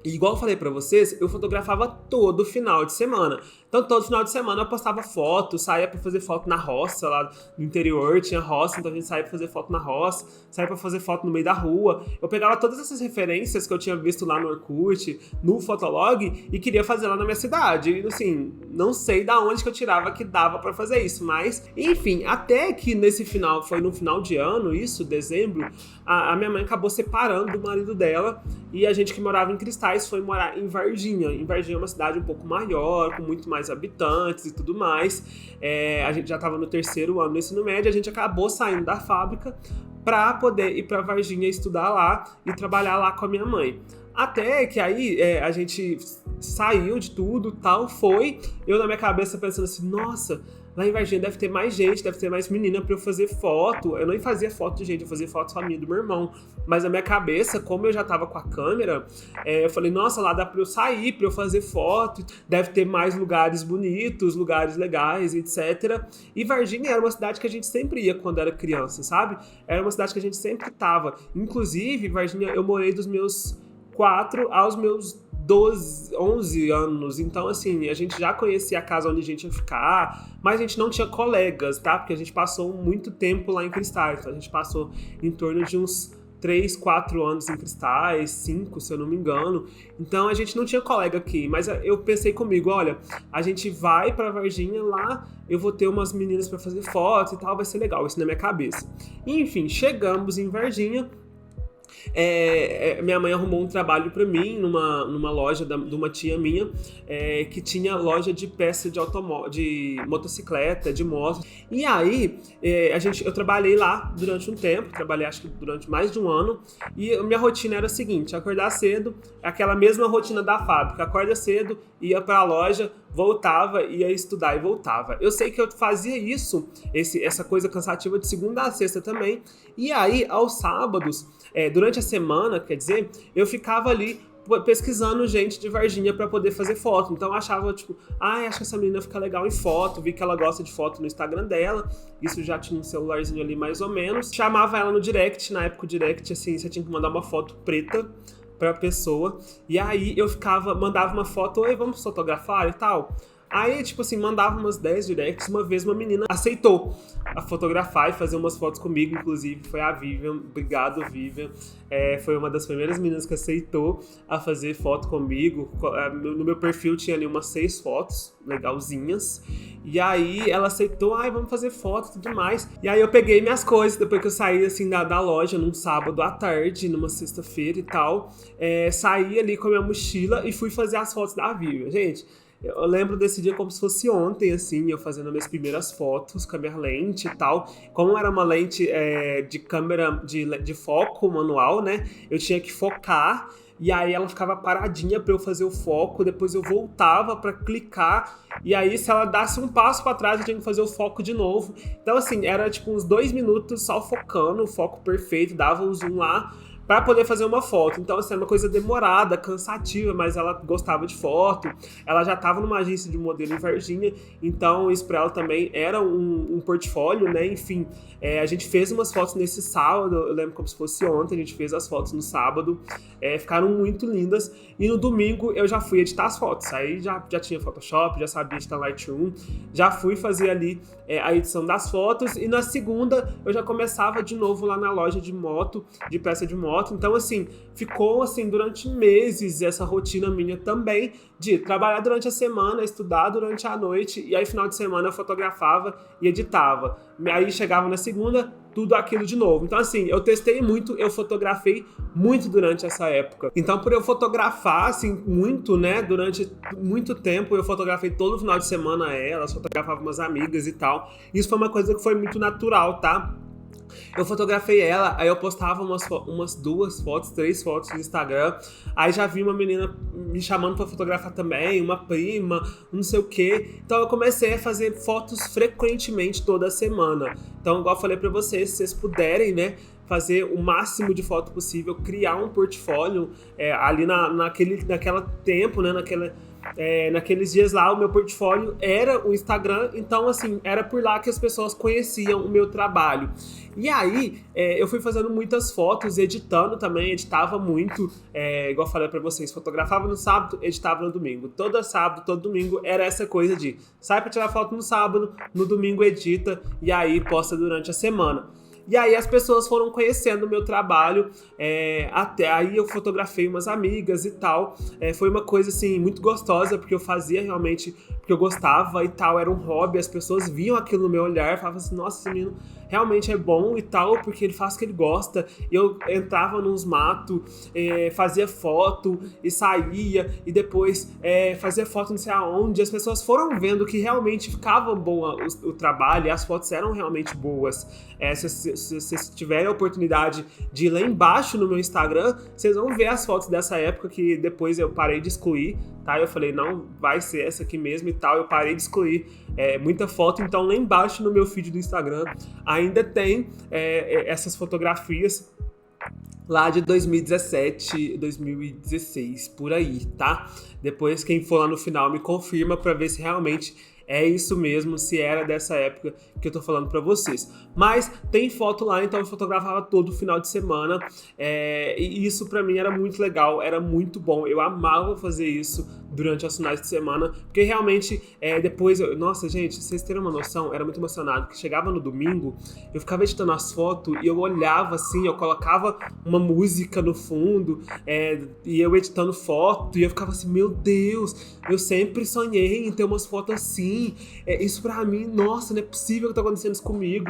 E igual eu falei pra vocês, eu fotografava todo final de semana. Então, todo final de semana eu postava foto, saía pra fazer foto na roça, lá no interior tinha roça, então a gente saía pra fazer foto na roça, saía pra fazer foto no meio da rua. Eu pegava todas essas referências que eu tinha visto lá no Orkut, no Fotolog, e queria fazer lá na minha cidade. E, assim, não sei da onde que eu tirava que dava pra fazer isso, mas, enfim, até que foi no final de ano, isso, dezembro, a minha mãe acabou separando do marido dela, e a gente que morava em Cristais foi morar em Varginha. Em Varginha é uma cidade um pouco maior, com muito mais habitantes e tudo mais. A gente já estava no 3º ano do ensino médio, a gente acabou saindo da fábrica para poder ir para Varginha estudar lá e trabalhar lá com a minha mãe. Até que aí a gente saiu de tudo, tal, eu na minha cabeça pensando assim, nossa, lá em Varginha deve ter mais gente, deve ter mais menina pra eu fazer foto. Eu nem fazia foto de gente, eu fazia foto família do meu irmão. Mas na minha cabeça, como eu já tava com a câmera, eu falei, nossa, lá dá pra eu sair, pra eu fazer foto. Deve ter mais lugares bonitos, lugares legais, etc. E Varginha era uma cidade que a gente sempre ia quando era criança, sabe? Era uma cidade que a gente sempre tava. Inclusive, Varginha, eu morei dos meus 4 aos meus 11 anos, então assim, a gente já conhecia a casa onde a gente ia ficar, mas a gente não tinha colegas, tá? Porque a gente passou muito tempo lá em Cristais, então a gente passou em torno de uns 3, 4 anos em Cristais, 5, se eu não me engano. Então a gente não tinha colega aqui, mas eu pensei comigo, olha, a gente vai pra Varginha, lá eu vou ter umas meninas pra fazer fotos e tal, vai ser legal, isso na minha cabeça. Enfim, chegamos em Varginha. Minha mãe arrumou um trabalho pra mim numa loja de uma tia minha, que tinha loja de peça de motocicleta, de moto. E aí eu trabalhei lá durante um tempo, trabalhei acho que durante mais de um ano, e a minha rotina era a seguinte: acordar cedo, aquela mesma rotina da fábrica, acorda cedo, ia pra loja, voltava, ia estudar e voltava. Eu sei que eu fazia isso, essa coisa cansativa, de segunda a sexta também. E aí, aos sábados, durante a semana, quer dizer, eu ficava ali pesquisando gente de Varginha pra poder fazer foto. Então eu achava, tipo, acho que essa menina fica legal em foto, vi que ela gosta de foto no Instagram dela, isso já tinha um celularzinho ali mais ou menos. Chamava ela no direct, na época o direct, assim, você tinha que mandar uma foto preta pra pessoa, e aí eu mandava uma foto, oi, vamos fotografar e tal. Aí, tipo assim, mandava umas 10 directs, uma vez uma menina aceitou a fotografar e fazer umas fotos comigo, inclusive foi a Vivian. Obrigado, Vivian. Foi uma das primeiras meninas que aceitou a fazer foto comigo. No meu perfil tinha ali umas 6 fotos legalzinhas. E aí ela aceitou, vamos fazer foto e tudo mais. E aí eu peguei minhas coisas, depois que eu saí assim da loja num sábado à tarde, numa sexta-feira e tal. Saí ali com a minha mochila e fui fazer as fotos da Vivian. Gente, eu lembro desse dia como se fosse ontem, assim, eu fazendo as minhas primeiras fotos com a minha lente e tal. Como era uma lente de câmera de foco manual, né? Eu tinha que focar, e aí ela ficava paradinha pra eu fazer o foco, depois eu voltava pra clicar, e aí se ela desse um passo pra trás eu tinha que fazer o foco de novo. Então assim, era tipo uns 2 minutos só focando, o foco perfeito, dava o zoom lá, para poder fazer uma foto. Então, assim, é uma coisa demorada, cansativa, mas ela gostava de foto. Ela já estava numa agência de modelo em Varginha, então isso para ela também era um portfólio, né? Enfim, a gente fez umas fotos nesse sábado, eu lembro como se fosse ontem, a gente fez as fotos no sábado, ficaram muito lindas. E no domingo eu já fui editar as fotos, aí já tinha Photoshop, já sabia editar Lightroom, já fui fazer ali a edição das fotos, e na segunda eu já começava de novo lá na loja de moto, de peça de moto. Então, assim, ficou assim durante meses essa rotina minha também de trabalhar durante a semana, estudar durante a noite, e aí final de semana eu fotografava e editava. Aí chegava na segunda, tudo aquilo de novo. Então, assim, eu testei muito, eu fotografei muito durante essa época. Então, por eu fotografar, assim, muito, né, durante muito tempo, eu fotografei todo final de semana elas, fotografava umas amigas e tal. Isso foi uma coisa que foi muito natural, tá? Eu fotografei ela, aí eu postava umas 2 fotos, 3 fotos no Instagram, aí já vi uma menina me chamando pra fotografar também, uma prima, não sei o quê. Então eu comecei a fazer fotos frequentemente toda semana. Então, igual eu falei pra vocês, se vocês puderem, né, fazer o máximo de foto possível, criar um portfólio ali naquela tempo, né, naqueles dias lá, o meu portfólio era o Instagram, então assim, era por lá que as pessoas conheciam o meu trabalho. E aí, eu fui fazendo muitas fotos, editando também, editava muito, igual eu falei pra vocês, fotografava no sábado, editava no domingo. Todo sábado, todo domingo, era essa coisa de sai pra tirar foto no sábado, no domingo edita, e aí posta durante a semana. E aí as pessoas foram conhecendo o meu trabalho, até aí eu fotografei umas amigas e tal. Foi uma coisa assim muito gostosa, porque eu fazia realmente porque eu gostava e tal, era um hobby, as pessoas viam aquilo no meu olhar, falavam assim, nossa, esse menino realmente é bom e tal, porque ele faz o que ele gosta. Eu entrava nos matos, fazia foto e saía, e depois fazia foto não sei aonde. As pessoas foram vendo que realmente ficava bom o trabalho, e as fotos eram realmente boas. Se vocês tiverem a oportunidade de ir lá embaixo no meu Instagram, vocês vão ver as fotos dessa época que depois eu parei de excluir, tá? Eu falei, não, vai ser essa aqui mesmo e tal. Eu parei de excluir muita foto, então lá embaixo no meu feed do Instagram ainda tem essas fotografias lá de 2017, 2016, por aí, tá? Depois quem for lá no final me confirma pra ver se realmente é isso mesmo, se era dessa época que eu tô falando pra vocês. Mas tem foto lá, então eu fotografava todo final de semana, e isso pra mim era muito legal, era muito bom. Eu amava fazer isso durante os finais de semana, porque realmente depois, nossa gente, vocês terem uma noção, era muito emocionado, porque chegava no domingo, eu ficava editando as fotos e eu olhava assim, eu colocava uma música no fundo, e eu editando foto, e eu ficava assim, meu Deus, eu sempre sonhei em ter umas fotos assim. Isso pra mim, nossa, não é possível que tá acontecendo isso comigo,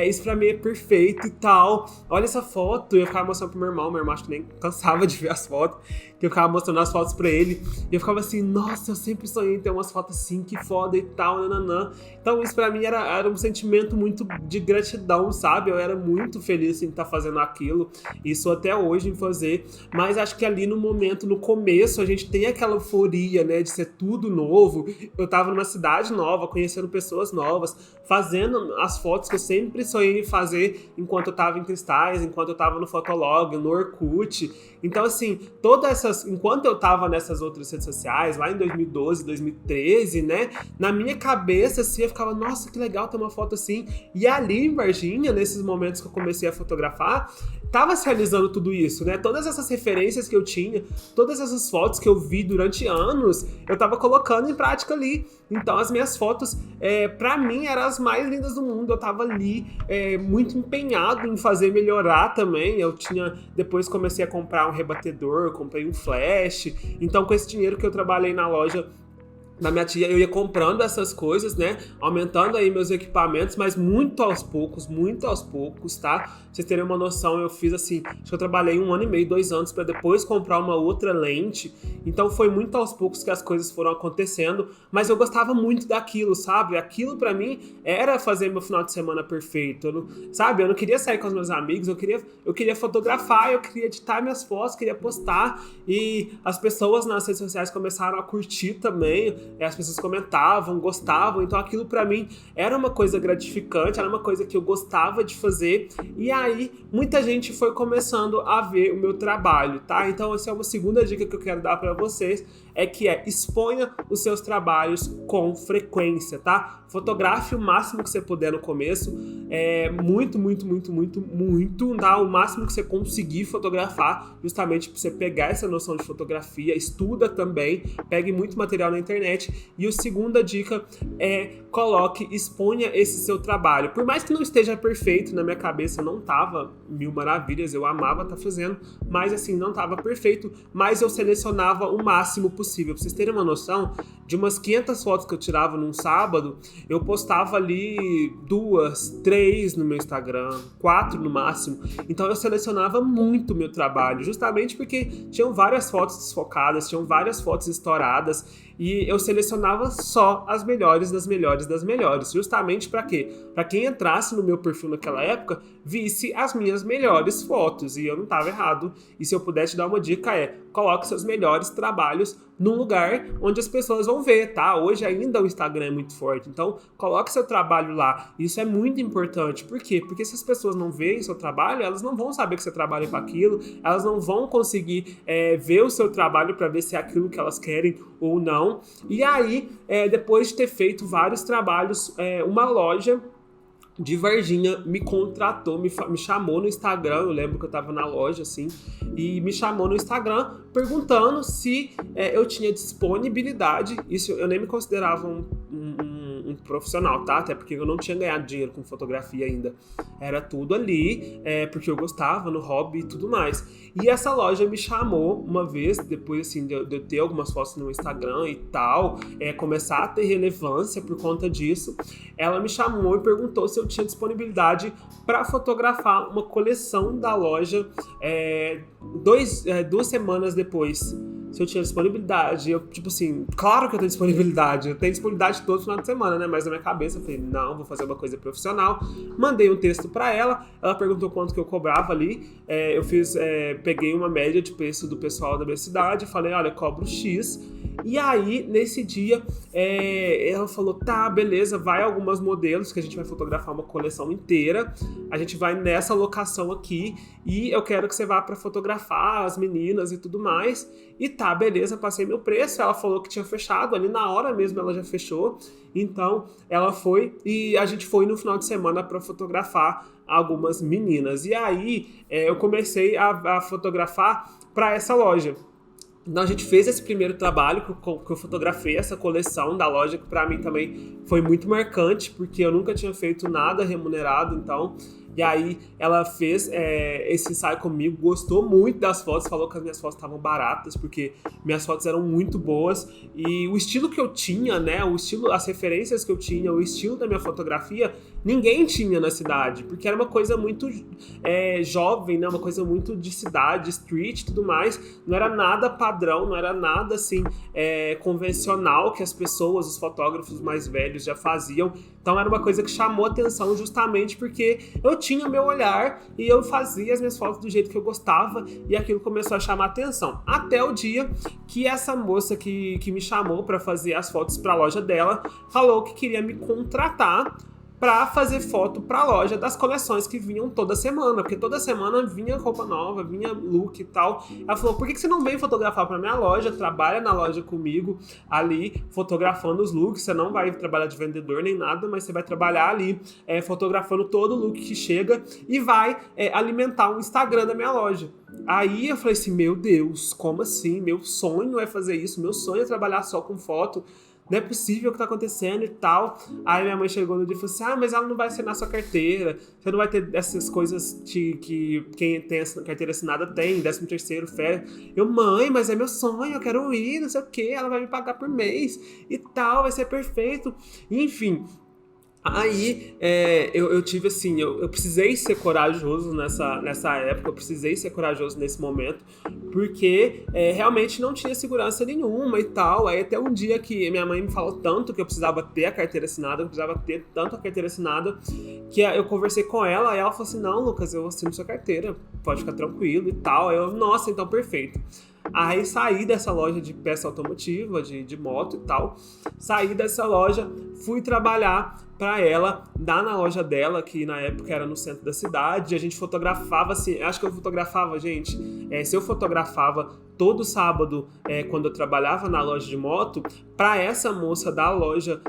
isso pra mim é perfeito e tal, olha essa foto. E eu ficava mostrando pro meu irmão acho que nem cansava de ver as fotos, que eu ficava mostrando as fotos pra ele, e eu ficava assim, nossa, eu sempre sonhei em ter umas fotos assim, que foda e tal, nananã. Então isso pra mim era um sentimento muito de gratidão, sabe? Eu era muito feliz em estar fazendo aquilo, isso até hoje em fazer, mas acho que ali no momento, no começo, a gente tem aquela euforia, né, de ser tudo novo. Eu tava numa cidade nova, conhecendo pessoas novas, fazendo as fotos que eu sempre sonhei em fazer enquanto eu tava em Cristais, enquanto eu tava no Fotolog, no Orkut. Então, assim, enquanto eu tava nessas outras redes sociais, lá em 2012, 2013, né, na minha cabeça, assim, eu ficava, nossa, que legal ter uma foto assim. E ali em Varginha, nesses momentos que eu comecei a fotografar, tava se realizando tudo isso, né? Todas essas referências que eu tinha, todas essas fotos que eu vi durante anos, eu tava colocando em prática ali. Então as minhas fotos, pra mim, eram as mais lindas do mundo. Eu tava ali muito empenhado em fazer melhorar também. Depois comecei a comprar um rebatedor, comprei um flash. Então com esse dinheiro que eu trabalhei na loja da minha tia, eu ia comprando essas coisas, né, aumentando aí meus equipamentos, mas muito aos poucos, tá? Pra vocês terem uma noção, eu fiz assim, acho que eu trabalhei 1 ano e meio, 2 anos pra depois comprar uma outra lente, então foi muito aos poucos que as coisas foram acontecendo, mas eu gostava muito daquilo, sabe? Aquilo pra mim era fazer meu final de semana perfeito, eu não queria sair com os meus amigos, eu queria fotografar, eu queria editar minhas fotos, queria postar, e as pessoas nas redes sociais começaram a curtir também. as pessoas comentavam, gostavam, então aquilo pra mim era uma coisa gratificante, era uma coisa que eu gostava de fazer, e aí muita gente foi começando a ver o meu trabalho, tá? Então essa é uma segunda dica que eu quero dar pra vocês, exponha os seus trabalhos com frequência, tá? Fotografe o máximo que você puder no começo, muito, tá? O máximo que você conseguir fotografar, justamente para você pegar essa noção de fotografia, estuda também, pegue muito material na internet. E a segunda dica exponha esse seu trabalho. Por mais que não esteja perfeito, na minha cabeça não tava mil maravilhas, eu amava estar fazendo, mas assim, não tava perfeito, mas eu selecionava o máximo possível. Pra vocês terem uma noção, de umas 500 fotos que eu tirava num sábado, eu postava ali 2, 3 no meu Instagram, 4 no máximo. Então eu selecionava muito o meu trabalho, justamente porque tinham várias fotos desfocadas, tinham várias fotos estouradas, e eu selecionava só as melhores das melhores das melhores. Justamente para quê? Para quem entrasse no meu perfil naquela época, visse as minhas melhores fotos. E eu não estava errado. E se eu pudesse dar uma dica coloque seus melhores trabalhos num lugar onde as pessoas vão ver, tá? Hoje ainda o Instagram é muito forte. Então, coloque seu trabalho lá. Isso é muito importante. Por quê? Porque se as pessoas não veem seu trabalho, elas não vão saber que você trabalha com aquilo, elas não vão conseguir ver o seu trabalho para ver se é aquilo que elas querem ou não. E aí, depois de ter feito vários trabalhos, uma loja de Varginha me contratou, me chamou no Instagram, eu lembro que eu tava na loja, assim, e me chamou no Instagram perguntando se eu tinha disponibilidade. Isso eu nem me considerava um profissional, tá? Até porque eu não tinha ganhado dinheiro com fotografia ainda. Era tudo ali, porque eu gostava, no hobby e tudo mais. E essa loja me chamou uma vez, depois assim, de eu ter algumas fotos no Instagram e tal, começar a ter relevância por conta disso. Ela me chamou e perguntou se eu tinha disponibilidade para fotografar uma coleção da loja 2 semanas depois. Se eu tinha disponibilidade, eu, tipo assim, claro que eu tenho disponibilidade todo final de semana, né? Mas na minha cabeça eu falei, não, vou fazer uma coisa profissional. Mandei um texto pra ela perguntou quanto que eu cobrava ali. Peguei uma média de preço do pessoal da minha cidade, falei, olha, eu cobro X. E aí, nesse dia, ela falou, tá, beleza, vai algumas modelos, que a gente vai fotografar uma coleção inteira, a gente vai nessa locação aqui, e eu quero que você vá pra fotografar as meninas e tudo mais. E tá, beleza, passei meu preço, ela falou que tinha fechado, ali na hora mesmo ela já fechou, então ela foi, e a gente foi no final de semana pra fotografar algumas meninas. E aí, eu comecei a fotografar pra essa loja. Então a gente fez esse primeiro trabalho que eu fotografei essa coleção da loja, que pra mim também foi muito marcante, porque eu nunca tinha feito nada remunerado, então... E aí ela fez esse ensaio comigo, gostou muito das fotos, falou que as minhas fotos estavam baratas, porque minhas fotos eram muito boas, e o estilo que eu tinha, né, as referências que eu tinha, o estilo da minha fotografia, ninguém tinha na cidade, porque era uma coisa muito jovem, né, uma coisa muito de cidade, street e tudo mais, não era nada padrão, não era nada assim convencional que as pessoas, os fotógrafos mais velhos já faziam. Então era uma coisa que chamou atenção justamente porque eu tinha o meu olhar e eu fazia as minhas fotos do jeito que eu gostava, e aquilo começou a chamar atenção. Até o dia que essa moça que me chamou para fazer as fotos para a loja dela falou que queria me contratar para fazer foto para a loja das coleções que vinham toda semana, porque toda semana vinha roupa nova, vinha look e tal. Ela falou, por que você não vem fotografar para minha loja, trabalha na loja comigo ali, fotografando os looks, você não vai trabalhar de vendedor nem nada, mas você vai trabalhar ali fotografando todo look que chega e vai alimentar o Instagram da minha loja. Aí eu falei assim, meu Deus, como assim? Meu sonho é fazer isso, meu sonho é trabalhar só com foto. Não é possível o que tá acontecendo e tal. Aí minha mãe chegou no dia e falou assim, mas ela não vai assinar sua carteira, você não vai ter essas coisas que quem tem essa carteira assinada tem, 13º, férias. Mãe, mas é meu sonho, eu quero ir, não sei o que, ela vai me pagar por mês e tal, vai ser perfeito. Enfim... Aí eu tive assim, eu precisei ser corajoso nessa época, eu precisei ser corajoso nesse momento, porque realmente não tinha segurança nenhuma e tal. Aí até um dia que minha mãe me falou tanto que eu precisava ter a carteira assinada, eu precisava ter tanto a carteira assinada, que eu conversei com ela e ela falou assim, não, Lucas, eu assino sua carteira, pode ficar tranquilo e tal. Aí eu, nossa, então perfeito. Aí saí dessa loja de peça automotiva, de moto e tal, saí dessa loja, fui trabalhar para ela, na loja dela, que na época era no centro da cidade. A gente fotografava assim, acho que eu fotografava, gente, se eu fotografava todo sábado, quando eu trabalhava na loja de moto, para essa moça da loja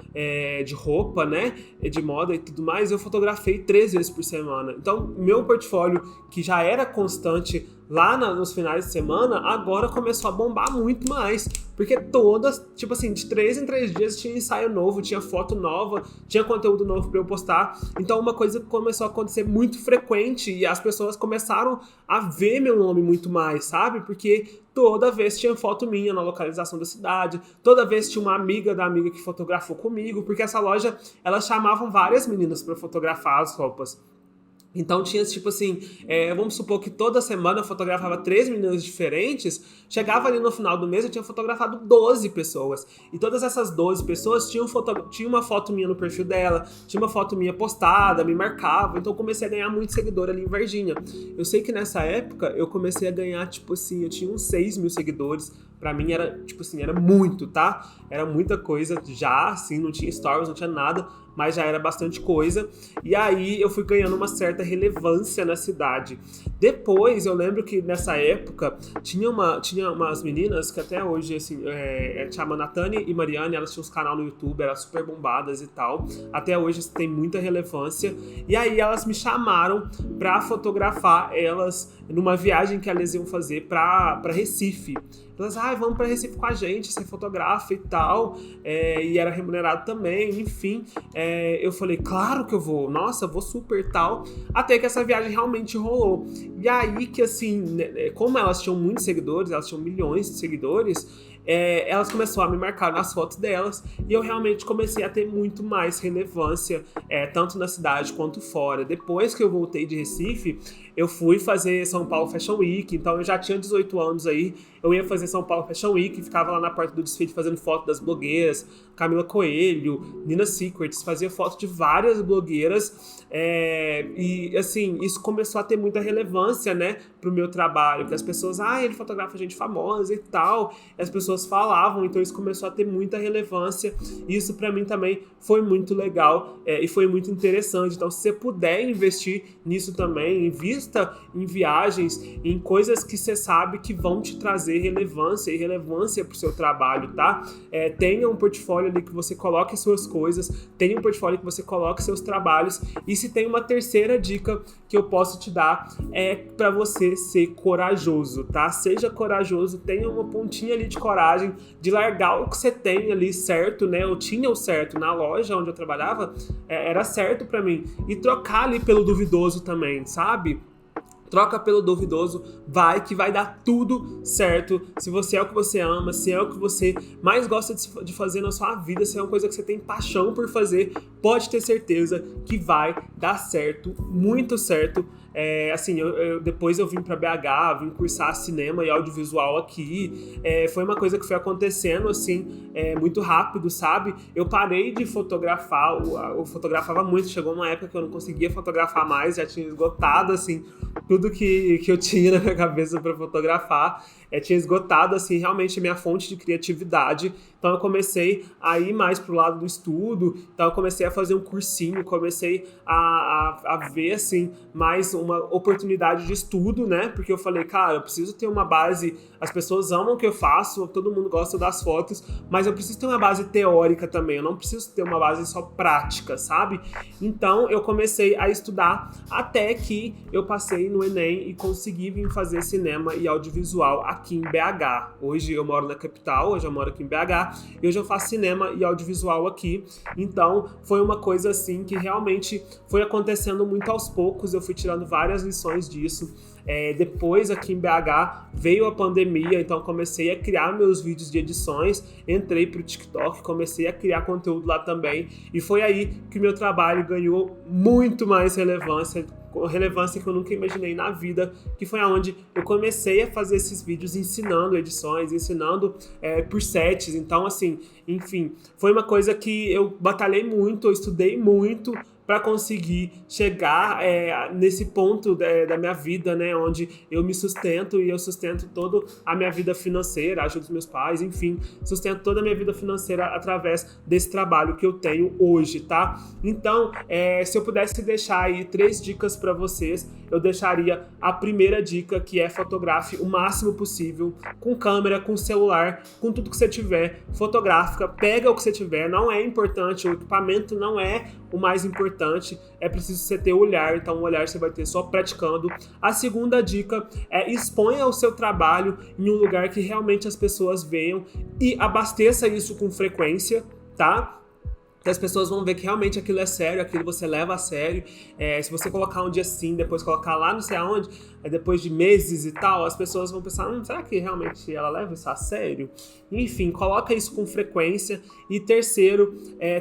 de roupa, né, de moda e tudo mais, eu fotografei 3 vezes por semana. Então, meu portfólio, que já era constante lá nos finais de semana, agora começou a bombar muito mais. Porque todas, tipo assim, de 3 em 3 dias tinha ensaio novo, tinha foto nova, tinha conteúdo novo pra eu postar. Então uma coisa começou a acontecer muito frequente e as pessoas começaram a ver meu nome muito mais, sabe? Porque toda vez tinha foto minha na localização da cidade, toda vez tinha uma amiga da amiga que fotografou comigo, porque essa loja, elas chamavam várias meninas pra fotografar as roupas. Então tinha, tipo assim, vamos supor que toda semana eu fotografava 3 meninas diferentes, chegava ali no final do mês eu tinha fotografado 12 pessoas. E todas essas 12 pessoas tinha uma foto minha no perfil dela, tinha uma foto minha postada, me marcava. Então eu comecei a ganhar muito seguidor ali em Varginha. Eu sei que nessa época eu comecei a ganhar, tipo assim, eu tinha uns 6 mil seguidores. Pra mim era, tipo assim, era muito, tá? Era muita coisa já, assim, não tinha stories, não tinha nada, mas já era bastante coisa. E aí eu fui ganhando uma certa relevância na cidade. Depois, eu lembro que nessa época, tinha umas meninas que até hoje, assim, chama Natane e Mariane, elas tinham uns canal no YouTube, eram super bombadas e tal. Até hoje tem muita relevância. E aí elas me chamaram pra fotografar elas numa viagem que elas iam fazer pra Recife. Elas, vamos pra Recife com a gente, você fotografa e tal, e era remunerado também, enfim. Eu falei, claro que eu vou, nossa, vou super tal, até que essa viagem realmente rolou. E aí que, assim, né, como elas tinham muitos seguidores, elas tinham milhões de seguidores, elas começaram a me marcar nas fotos delas e eu realmente comecei a ter muito mais relevância, tanto na cidade quanto fora. Depois que eu voltei de Recife, eu fui fazer São Paulo Fashion Week, então eu já tinha 18 anos aí, eu ia fazer São Paulo Fashion Week, ficava lá na porta do desfile fazendo foto das blogueiras, Camila Coelho, Nina Secrets, fazia foto de várias blogueiras, e assim, isso começou a ter muita relevância, né, pro meu trabalho, que as pessoas, ele fotografa gente famosa e tal, e as pessoas falavam, então isso começou a ter muita relevância, e isso pra mim também foi muito legal, e foi muito interessante. Então se você puder investir nisso também, invista em viagens, em coisas que você sabe que vão te trazer relevância pro seu trabalho, tá? Tenha um portfólio ali que você coloque suas coisas, tenha um portfólio que você coloque seus trabalhos, e se tem uma terceira dica que eu posso te dar, é pra você ser corajoso, tá? Seja corajoso, tenha uma pontinha ali de coragem, de largar o que você tem ali certo, né? Eu tinha o certo na loja onde eu trabalhava, era certo pra mim, e trocar ali pelo duvidoso também, sabe? Troca pelo duvidoso, que vai dar tudo certo. Se você é o que você ama, se é o que você mais gosta de fazer na sua vida, se é uma coisa que você tem paixão por fazer, pode ter certeza que vai dar certo, muito certo. Assim, depois eu vim pra BH, vim cursar cinema e audiovisual aqui. Foi uma coisa que foi acontecendo, assim, muito rápido, sabe? Eu parei de fotografar, eu fotografava muito, chegou uma época que eu não conseguia fotografar mais, já tinha esgotado, assim, tudo que eu tinha na minha cabeça pra fotografar. Tinha esgotado, assim, realmente a minha fonte de criatividade. Então eu comecei a ir mais pro lado do estudo, então eu comecei a fazer um cursinho, comecei a ver, assim, mais uma oportunidade de estudo, né? Porque eu falei, cara, eu preciso ter uma base, as pessoas amam o que eu faço, todo mundo gosta das fotos, mas eu preciso ter uma base teórica também, eu não preciso ter uma base só prática, sabe? Então eu comecei a estudar até que eu passei no Enem e consegui vir fazer cinema e audiovisual aqui em BH. Hoje eu moro na capital, hoje eu moro aqui em BH, e hoje eu faço cinema e audiovisual aqui. Então foi uma coisa assim que realmente foi acontecendo muito aos poucos, eu fui tirando várias lições disso. Depois aqui em BH veio a pandemia, então comecei a criar meus vídeos de edições, entrei pro TikTok, comecei a criar conteúdo lá também, e foi aí que o meu trabalho ganhou muito mais relevância que eu nunca imaginei na vida, que foi aonde eu comecei a fazer esses vídeos ensinando edições, ensinando por sets. Então, assim, enfim, foi uma coisa que eu batalhei muito, eu estudei muito para conseguir chegar nesse ponto da minha vida, né, onde eu me sustento e eu sustento toda a minha vida financeira, ajudo os meus pais, enfim, sustento toda a minha vida financeira através desse trabalho que eu tenho hoje, tá? Então, se eu pudesse deixar aí 3 dicas para vocês, eu deixaria a primeira dica, que é fotografe o máximo possível, com câmera, com celular, com tudo que você tiver, fotográfica, pega o que você tiver, não é importante, o equipamento não é o mais importante, é preciso você ter olhar, então o olhar você vai ter só praticando. A segunda dica é exponha o seu trabalho em um lugar que realmente as pessoas venham e abasteça isso com frequência, tá? Que as pessoas vão ver que realmente aquilo é sério, aquilo você leva a sério. Se você colocar um dia sim, depois colocar lá não sei aonde, depois de meses e tal, as pessoas vão pensar, será que realmente ela leva isso a sério? Enfim, coloca isso com frequência. E terceiro,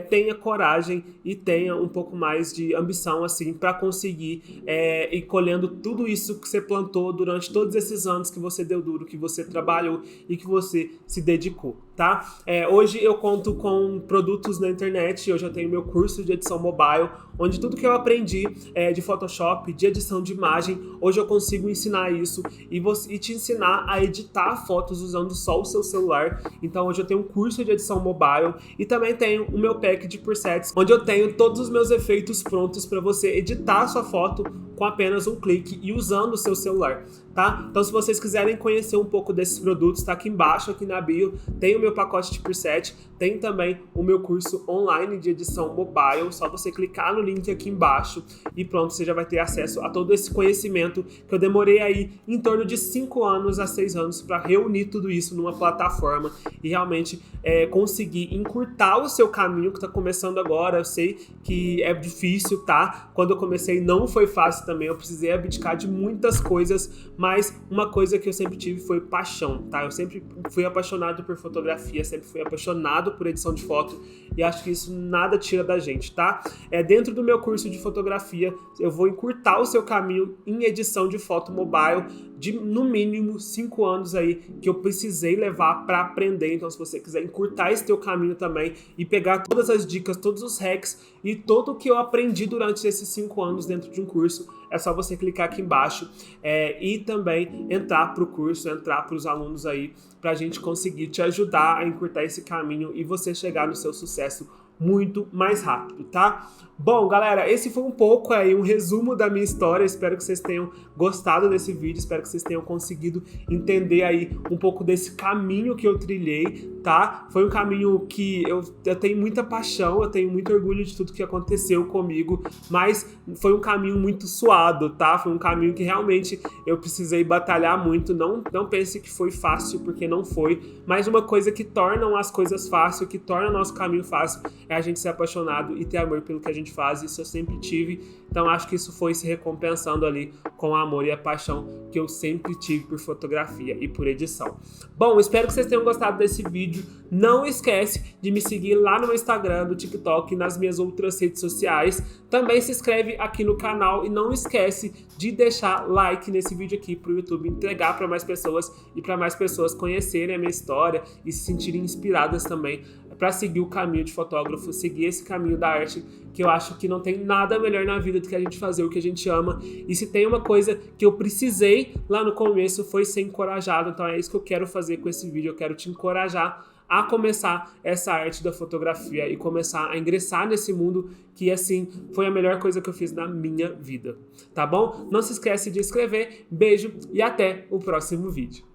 tenha coragem e tenha um pouco mais de ambição, assim, para conseguir ir colhendo tudo isso que você plantou durante todos esses anos que você deu duro, que você trabalhou e que você se dedicou, tá? Hoje eu conto com produtos na internet, eu já tenho meu curso de edição mobile, onde tudo que eu aprendi de Photoshop, de edição de imagem, hoje eu consigo ensinar isso e te ensinar a editar fotos usando só o seu celular. Então hoje eu tenho um curso de edição mobile e também tenho o meu pack de presets, onde eu tenho todos os meus efeitos prontos para você editar a sua foto com apenas um clique e usando o seu celular, tá? Então se vocês quiserem conhecer um pouco desses produtos, tá aqui embaixo, aqui na bio, tem o meu pacote de preset, tem também o meu curso online de edição mobile, só você clicar no link aqui embaixo e pronto, você já vai ter acesso a todo esse conhecimento que eu demorei aí em torno de 5 anos a 6 anos para reunir tudo isso numa plataforma e realmente conseguir encurtar o seu caminho que tá começando agora. Eu sei que é difícil, tá? Quando eu comecei não foi fácil também, eu precisei abdicar de muitas coisas, mas uma coisa que eu sempre tive foi paixão, tá? Eu sempre fui apaixonado por fotografia, sempre fui apaixonado por edição de foto e acho que isso nada tira da gente, tá? Dentro do meu curso de fotografia, eu vou encurtar o seu caminho em edição de foto mobile de no mínimo 5 anos aí que eu precisei levar para aprender. Então se você quiser encurtar esse teu caminho também e pegar todas as dicas, todos os hacks e tudo o que eu aprendi durante esses 5 anos dentro de um curso, é só você clicar aqui embaixo e também entrar para o curso, entrar para os alunos aí, para a gente conseguir te ajudar a encurtar esse caminho e você chegar no seu sucesso muito mais rápido, tá? Bom, galera, esse foi um pouco aí um resumo da minha história. Espero que vocês tenham gostado desse vídeo, espero que vocês tenham conseguido entender aí um pouco desse caminho que eu trilhei, tá? Foi um caminho que eu tenho muita paixão, eu tenho muito orgulho de tudo que aconteceu comigo, mas foi um caminho muito suado, tá? Foi um caminho que realmente eu precisei batalhar muito. Não pense que foi fácil, porque não foi, mas uma coisa que torna as coisas fáceis, que torna o nosso caminho fácil, é a gente ser apaixonado e ter amor pelo que a gente faz. Isso eu sempre tive, então acho que isso foi se recompensando ali com o amor e a paixão que eu sempre tive por fotografia e por edição. Bom, espero que vocês tenham gostado desse vídeo. Não esquece de me seguir lá no meu Instagram, no TikTok e nas minhas outras redes sociais. Também se inscreve aqui no canal e não esquece de deixar like nesse vídeo aqui para o YouTube entregar para mais pessoas e para mais pessoas conhecerem a minha história e se sentirem inspiradas também para seguir o caminho de fotógrafo, seguir esse caminho da arte, que eu acho que não tem nada melhor na vida do que a gente fazer o que a gente ama. E se tem uma coisa que eu precisei lá no começo foi ser encorajado, então é isso que eu quero fazer com esse vídeo. Eu quero te encorajar a começar essa arte da fotografia e começar a ingressar nesse mundo que, assim, foi a melhor coisa que eu fiz na minha vida, tá bom? Não se esquece de inscrever, beijo e até o próximo vídeo.